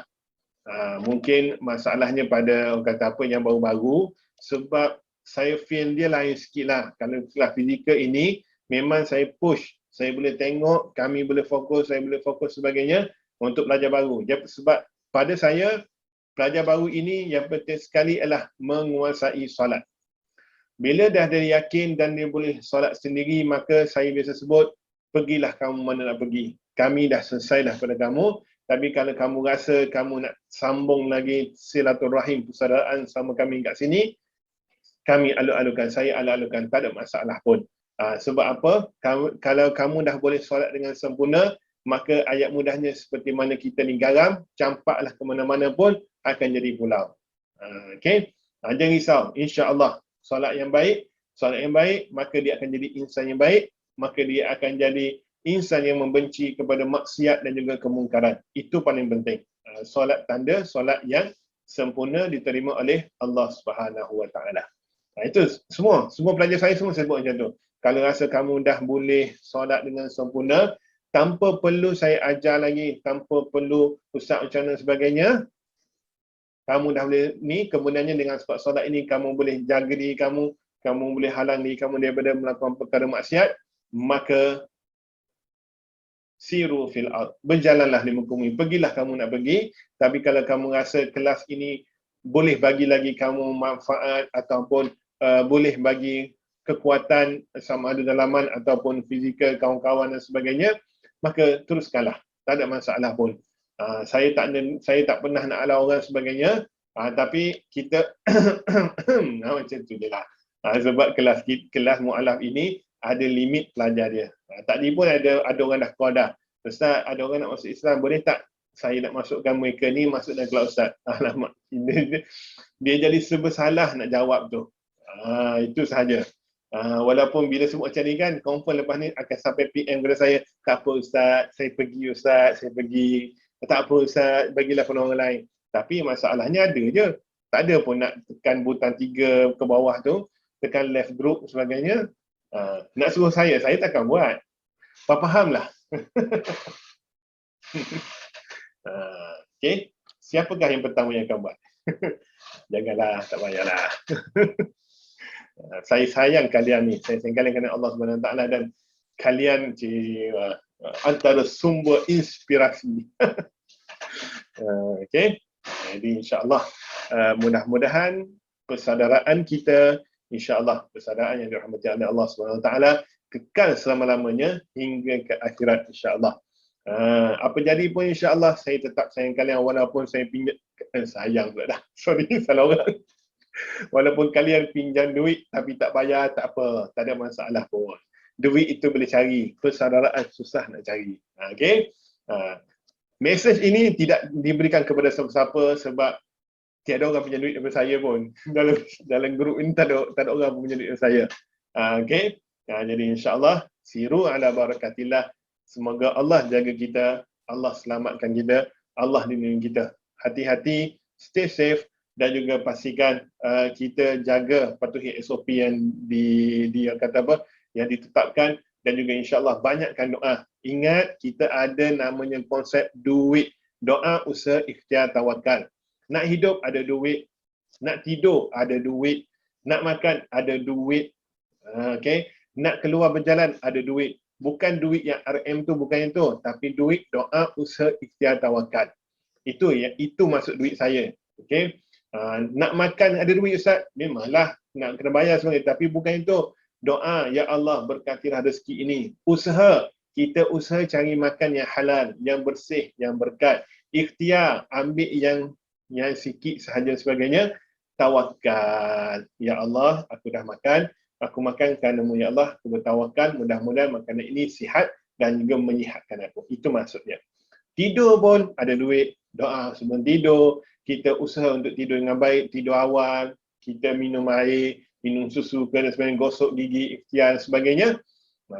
Mungkin masalahnya pada orang kata apa yang baru-baru sebab saya feel dia lain sikit lah. Kalau kelas fizikal ini memang saya push. Saya boleh tengok, kami boleh fokus, saya boleh fokus sebagainya untuk pelajar baru. Sebab pada saya pelajar baru ini yang penting sekali adalah menguasai solat. Bila dah dia yakin dan dia boleh solat sendiri, maka saya biasa sebut, pergilah kamu mana nak pergi. Kami dah selesai dah pada kamu, tapi kalau kamu rasa kamu nak sambung lagi silaturahim, persaudaraan sama kami kat sini, kami alur-alurkan, saya alur-alurkan, tak ada masalah pun. Sebab apa? Kalau kamu dah boleh solat dengan sempurna, maka ayat mudahnya seperti mana kita ni garam, campaklah ke mana-mana pun akan jadi pulau. Okey? Jangan risau. InsyaAllah, solat yang baik, maka dia akan jadi insan yang baik, maka dia akan jadi insan yang membenci kepada maksiat dan juga kemungkaran. Itu paling penting. Solat tanda, solat yang sempurna diterima oleh Allah Subhanahu wa taala. Itu semua pelajar saya semua saya buat macam tu. Kalau rasa kamu dah boleh solat dengan sempurna, tanpa perlu saya ajar lagi, tanpa perlu ustaz macam mana sebagainya, kamu dah boleh ni, kemudiannya dengan sebab solat ini kamu boleh jaga diri kamu boleh halang diri kamu daripada melakukan perkara maksiat, maka siru fil ard, berjalanlah di muka bumi, pergilah kamu nak pergi. Tapi kalau kamu rasa kelas ini boleh bagi lagi kamu manfaat ataupun boleh bagi kekuatan sama ada dalaman ataupun fizikal kawan-kawan dan sebagainya, maka teruskanlah. tak ada masalah pun. Saya tak pernah nak halau orang sebagainya, tapi kita macam tu je lah. Sebab kelas mu'alaf ini ada limit pelajar dia. Tadi pun ada orang dah call dah. Ustaz, ada orang nak masuk Islam, boleh tak saya nak masukkan mereka ni masuk dalam kelas Ustaz? Alamak, dia jadi serba salah nak jawab tu. Itu sahaja. Walaupun bila sebut macam ni kan, confirm lepas ni akan sampai PM kepada saya, tak apa Ustaz, saya pergi Ustaz, saya pergi. Tak apa Ustaz, bagilah peluang orang lain. Tapi masalahnya ada je. Tak ada pun nak tekan butang 3 ke bawah tu, tekan left group sebagainya. Nak suruh saya takkan buat. Fahamlah. Okay. Siapakah yang pertama yang akan buat? Janganlah, tak payahlah. Saya sayang kalian ni. Saya sayang kalian kerana Allah SWT dan kalian antara sumber inspirasi. Okay. Jadi insyaAllah mudah-mudahan persaudaraan kita, insyaAllah persaudaraan yang dirahmati oleh Allah SWT kekal selama-lamanya hingga ke akhirat insyaAllah. Apa jadi pun insyaAllah saya tetap sayang kalian walaupun saya pinjam, sayang pula dah, sorry salah orang. Walaupun kalian pinjam duit tapi tak bayar, tak apa, tak ada masalah pun. Duit itu boleh cari, persaudaraan susah nak cari. Okay. Mesej ini tidak diberikan kepada siapa-siapa sebab tiada orang punya duit daripada saya pun. Dalam grup ini tak ada orang punya duit daripada saya. Okay. Jadi insyaAllah, siru ala barakatillah. Semoga Allah jaga kita, Allah selamatkan kita, Allah lindungi kita. Hati-hati, stay safe dan juga pastikan kita jaga patuhi SOP yang yang ditetapkan dan juga insyaAllah banyakkan doa. Ingat, kita ada namanya konsep duit. Doa, usaha, ikhtiar, tawakal. Nak hidup ada duit, nak tidur ada duit, nak makan ada duit, okay? Nak keluar berjalan ada duit. Bukan duit yang RM tu, bukan itu, tapi duit doa, usaha, ikhtiar, tawakal. Itu maksud duit saya. Okay? Nak makan ada duit Ustaz, memanglah nak kena bayar sebenarnya, tapi bukan itu. Doa, ya Allah berkatilah rezeki ini. Usaha, kita usaha cari makan yang halal, yang bersih, yang berkat. Ikhtiar, ambil yang sikit sahaja sebagainya. Tawakal, ya Allah aku dah makan, aku makan kerana-Mu ya Allah, aku bertawakal, mudah-mudahan makanan ini sihat dan juga menyihatkan aku. Itu maksudnya. Tidur pun ada duit, doa sebelum tidur, kita usaha untuk tidur dengan baik, tidur awal, kita minum air, minum susu, dan sebagainya, gosok gigi, ikhtiar dan sebagainya.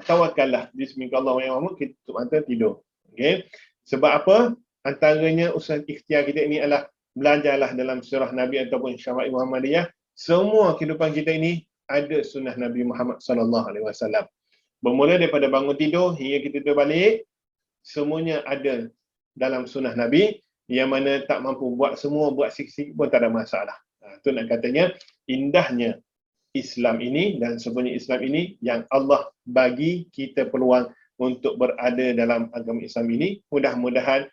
Tawakallah, bismillahirrahmanirrahim, kita tutup mata tidur. Okay? Sebab apa? Antaranya usaha ikhtiar kita ini adalah belajarlah dalam surah Nabi ataupun syama'il Muhammadiyah. Semua kehidupan kita ini ada sunnah Nabi Muhammad SAW. Bermula daripada bangun tidur hingga kita tidur balik, semuanya ada dalam sunnah Nabi, yang mana tak mampu buat semua, buat sikit-sikit pun tak ada masalah. Itu nak katanya, indahnya Islam ini dan sebenarnya Islam ini yang Allah bagi kita peluang untuk berada dalam agama Islam ini. Mudah-mudahan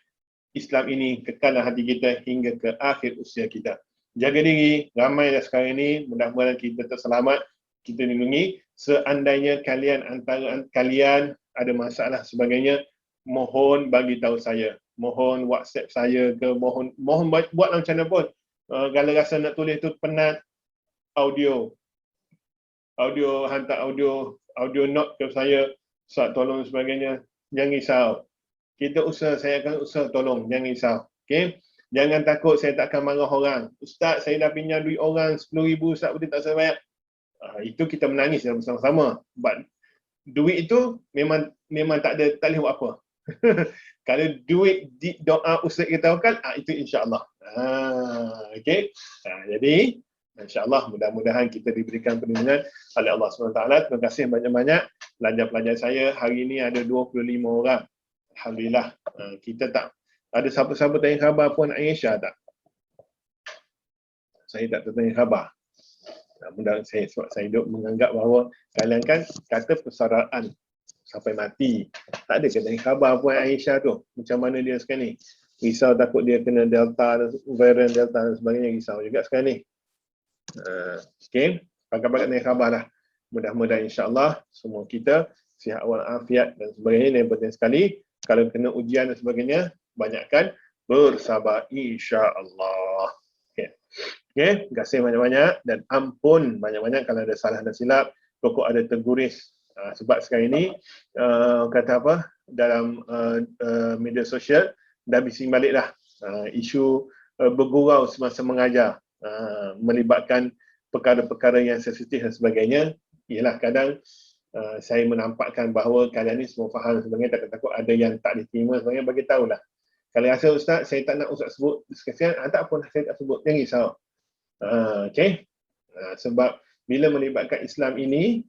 Islam ini kekal dalam hati kita hingga ke akhir usia kita. Jaga diri, ramai dah sekarang ini, mudah-mudahan kita terselamat, kita lindungi. Seandainya antara kalian ada masalah sebagainya, mohon bagi tahu saya. Mohon WhatsApp saya ke, mohon buatlah macam mana pun. Kalau rasa nak tulis tu penat, audio, hantar audio note ke saya, Ustaz tolong sebagainya, jangan risau. Kita usaha, saya akan usaha tolong, jangan risau. Okay? Jangan takut saya tak akan marah orang. Ustaz, saya dah pinjam duit orang 10,000, Ustaz boleh tak saya bayar? Itu kita menangis bersama-sama. But duit itu memang tak boleh buat apa. Kalau duit di doa usaha kita tawakal, itu insya-Allah. Okay? Jadi insya-Allah mudah-mudahan kita diberikan perlindungan oleh Allah SWT. Terima kasih banyak-banyak pelajar-pelajar saya. Hari ini ada 25 orang. Alhamdulillah. Kita tak ada siapa-siapa tanya khabar Puan Aisyah tak? Saya tak tanya khabar. Mudah sebab saya hidup menganggap bahawa kalian kan kata persaudaraan sampai mati. Tak ada tanya khabar Puan Aisyah tu. Macam mana dia sekarang ni? Risau takut dia kena Delta, varian Delta dan sebagainya. Risau juga sekarang ni. Okay. Pakat-pakat tanya khabar lah. Mudah-mudahan insya-Allah semua kita sihat walafiat dan sebagainya. Yang penting sekali Kalau kena ujian dan sebagainya, banyakkan bersabar insya-Allah. Okey. Okey, terima kasih banyak-banyak dan ampun banyak-banyak kalau ada salah dan silap, pokok ada terguris. Sebab sekarang ini kata apa dalam media sosial dah bising balik dah isu bergurau semasa mengajar, melibatkan perkara-perkara yang sensitif dan sebagainya. Ialah kadang saya menampakkan bahawa kalian ni semua faham sebenarnya, takut-takut ada yang tak diterima sebenarnya, bagi tahulah. Kalau rasa ustaz saya tak nak ustaz sebut sekesian, tak apa saya tak sebut, jangan risau. Okey. Sebab bila melibatkan Islam ini,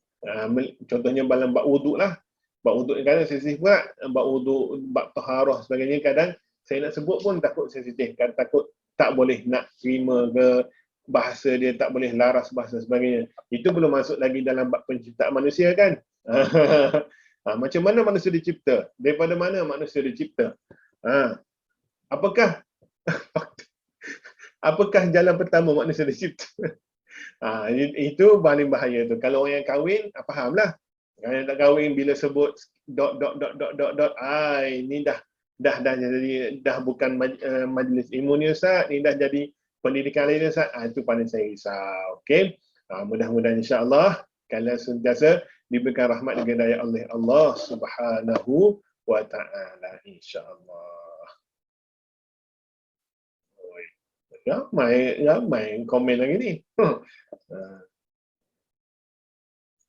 contohnya dalam bab wuduk lah. Bab wuduk ni kadang sensitif pula, bab wuduk, bab taharah sebagainya, kadang saya nak sebut pun takut sensitif, takut tak boleh nak terima ke, bahasa dia tak boleh laras bahasa sebagainya. Itu belum masuk lagi dalam bab penciptaan manusia kan. Macam mana manusia dicipta? Daripada mana manusia dicipta? Apakah apakah jalan pertama manusia dicipta? Itu paling bahaya tu. Kalau orang yang kahwin, fahamlah. Kalau yang tak kahwin bila sebut dot, ini dah jadi dah bukan majlis ilmu ni Ustaz, ni dah jadi pendidikan lain Ustaz. Itu paling saya risau. Okey. Mudah-mudahan insya-Allah kalian sentiasa diberikan rahmat dan hidayah oleh Allah Subhanahu wa taala insya-Allah. Ramai komen lagi ni.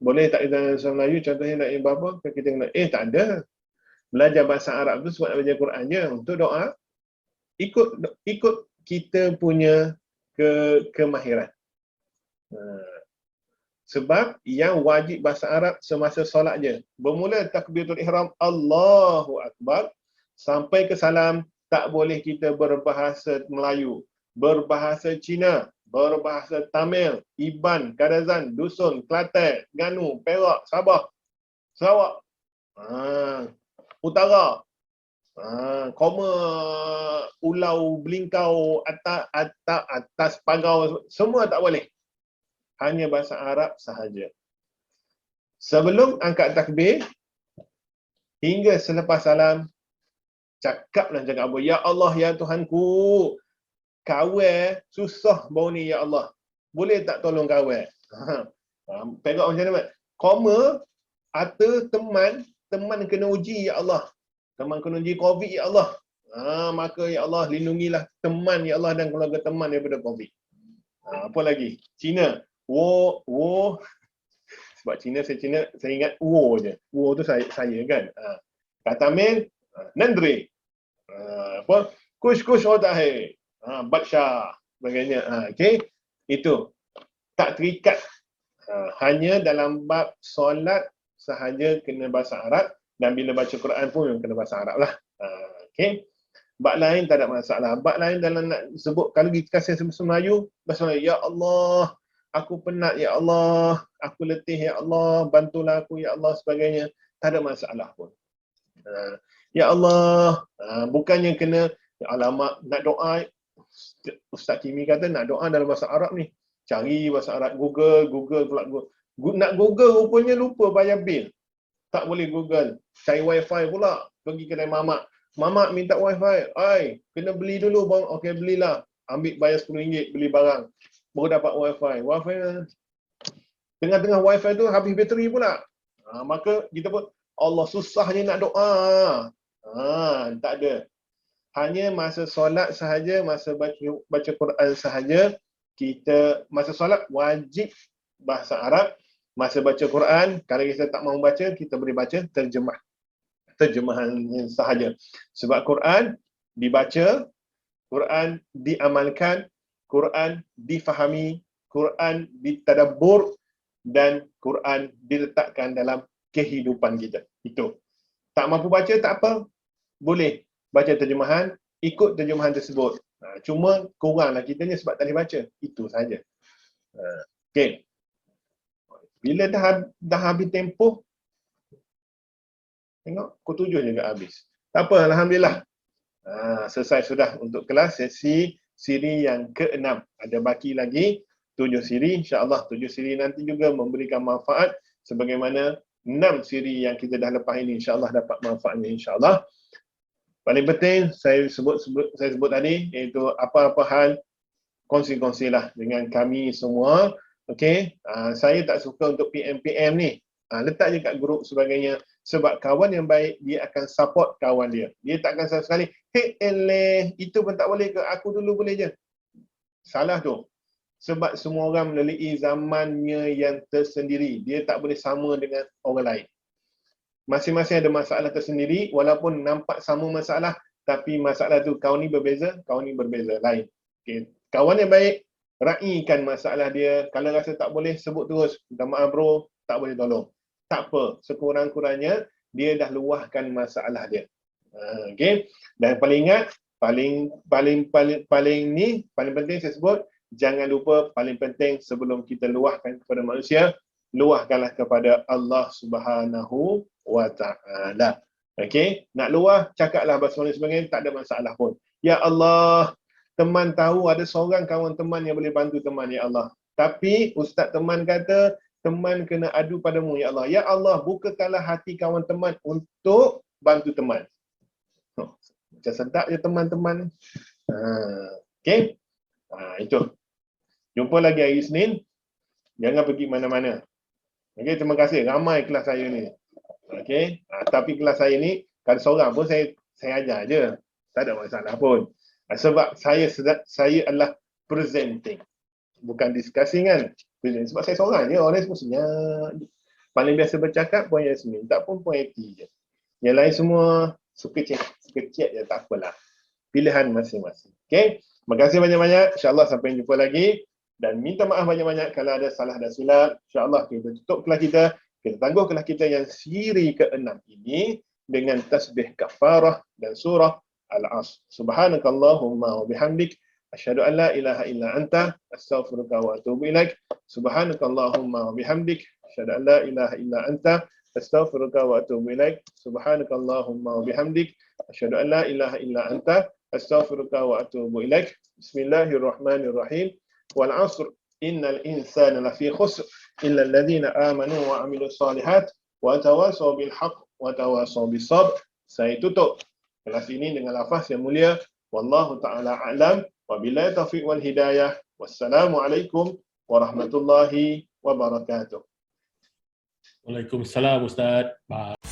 Boleh tak kita bahasa Melayu, contohnya nak apa? Kita kena, tak ada. Belajar bahasa Arab tu sebab nak belajar Quran je. Untuk doa, ikut kita punya kemahiran. Sebab yang wajib bahasa Arab semasa solat je. Bermula takbiratul ihram, Allahu Akbar, sampai ke salam, tak boleh kita berbahasa Melayu, berbahasa Cina, berbahasa Tamil, Iban, Kadazan, Dusun, Kelantan, Terengganu, Perak, Sabah, Sarawak, Utara, koma, ulau, belingkau, atas pagau, semua tak boleh. Hanya bahasa Arab sahaja. Sebelum angkat takbir, hingga selepas salam, cakap apa? Ya Allah, ya Tuhanku, kawal susah bau ni ya Allah. Boleh tak tolong kawal? Perak macam mana? Koma atau teman kena uji ya Allah. Teman kena uji COVID ya Allah. Maka ya Allah lindungilah teman ya Allah dan keluarga teman daripada COVID. Apa lagi? Cina. Wo. Sebab Cina saya ingat wo je. Wo tu saya kan. Kata Tamil, Nandri. Apa? Kush otahe. Badsha sebagainya. Okey, itu tak terikat, hanya dalam bab solat sahaja kena bahasa Arab, dan bila baca Quran pun kena bahasa Arab lah. Okey, bab lain tak ada masalah. Bab lain dalam nak sebut, kalau kita kasih bahasa Melayu, ya Allah, aku penat ya Allah, aku letih ya Allah, bantulah aku ya Allah sebagainya, tak ada masalah pun. Ya Allah, bukannya kena alamak nak doa. Ustaz Kimi kata nak doa dalam bahasa Arab ni, cari bahasa Arab, Google pula. Nak Google rupanya lupa bayar bil. Tak boleh Google. Cari wifi pula, pergi kedai mamak. Mamak minta wifi. Kena beli dulu bang. Okey, belilah. Ambil bayar RM10 beli barang. Baru dapat wifi. Wifi tengah-tengah wifi tu habis bateri pula. Maka kita pun Allah susahnya nak doa. Tak ada. Hanya masa solat sahaja, masa baca Quran sahaja, kita masa solat wajib bahasa Arab. Masa baca Quran, kalau kita tak mahu baca, kita boleh baca terjemahan sahaja. Sebab Quran dibaca, Quran diamalkan, Quran difahami, Quran ditadabbur, dan Quran diletakkan dalam kehidupan kita. Itu. Tak mampu baca, tak apa. Boleh baca terjemahan, ikut terjemahan tersebut. Cuma kuranglah kita ni sebab tak boleh baca. Itu saja. Okey. Bila dah habis tempoh, tengok pukul 7 juga habis. Tak apa, alhamdulillah. Selesai sudah untuk kelas sesi siri yang ke-6. Ada baki lagi 7 siri, insya-Allah 7 siri nanti juga memberikan manfaat sebagaimana 6 siri yang kita dah lepas ini, insya-Allah dapat manfaatnya insya-Allah. Paling penting saya sebut tadi, iaitu apa-apa hal kongsi-kongsilah dengan kami semua. Okey, saya tak suka untuk PM ni. Letak je kat grup sebagainya, sebab kawan yang baik dia akan support kawan dia. Dia tak akan sama sekali, hey eleh, itu pun tak boleh ke, aku dulu boleh je. Salah tu. Sebab semua orang melalui zamannya yang tersendiri. Dia tak boleh sama dengan orang lain. Masing-masing ada masalah tersendiri, walaupun nampak sama masalah, tapi masalah tu kawan ni berbeza, kawan ni berbeza lain. Okay. Kawan yang baik, raikan masalah dia. Kalau rasa tak boleh, sebut terus. Minta maaf bro, tak boleh tolong. Tak apa, sekurang-kurangnya dia dah luahkan masalah dia. Okay. Dan paling ingat, paling penting saya sebut, jangan lupa paling penting sebelum kita luahkan kepada manusia, luahkanlah kepada Allah Subhanahu wa ta'ala. Okey, nak luah, cakaplah basmalah sebagainya, tak ada masalah pun. Ya Allah, teman tahu ada seorang kawan teman yang boleh bantu teman, ya Allah. Tapi ustaz teman kata, teman kena adu padamu, ya Allah. Ya Allah, bukakanlah hati kawan teman untuk bantu teman. Macam sedap je teman-teman. Okey, itu. Jumpa lagi hari Isnin. Jangan pergi mana-mana. Okey, terima kasih. Ramai kelas saya ni. Okey, tapi kelas saya ni, kalau seorang pun saya ajar je. Tak ada masalah pun. Sebab saya adalah presenting. Bukan discussing kan. Sebab saya seorang je. Orang semua senyap. Paling biasa bercakap Puan Yasmin. Tak pun Puan Eti je. Yang lain semua sekecil je. Tak apalah. Pilihan masing-masing. Okey. Terima kasih banyak-banyak. InsyaAllah sampai jumpa lagi. Dan minta maaf banyak-banyak kalau ada salah dan silap. InsyaAllah kita tutup kelas kita. Kita tangguh kelas kita yang siri ke-6 ini dengan tasbih kafarah dan surah Al-Asr. Subhanakallahumma wa bihamdik. Asyhadu an la ilaha illa anta. Astaghfiruka wa atubu ilaik. Subhanakallahumma wa bihamdik. Asyhadu an la ilaha illa anta. Astaghfiruka wa atubu ilaik. Subhanakallahumma wa bihamdik. Asyhadu an la ilaha illa anta. Astaghfiruka wa atubu ilaik. Bismillahirrahmanirrahim. Wal 'asr. Innal insana lafi khusr illa alladhina amanu wa 'amilus solihat wa tawasaw bil haqq wa tawasaw bis sabr. Saya tutup kelas ini dengan lafaz yang mulia. Wallahu taala a'lam wa billahi taufiq wal hidayah. Wassalamualaikum warahmatullahi wabarakatuh. Waalaikumsalam Ustaz. Bye.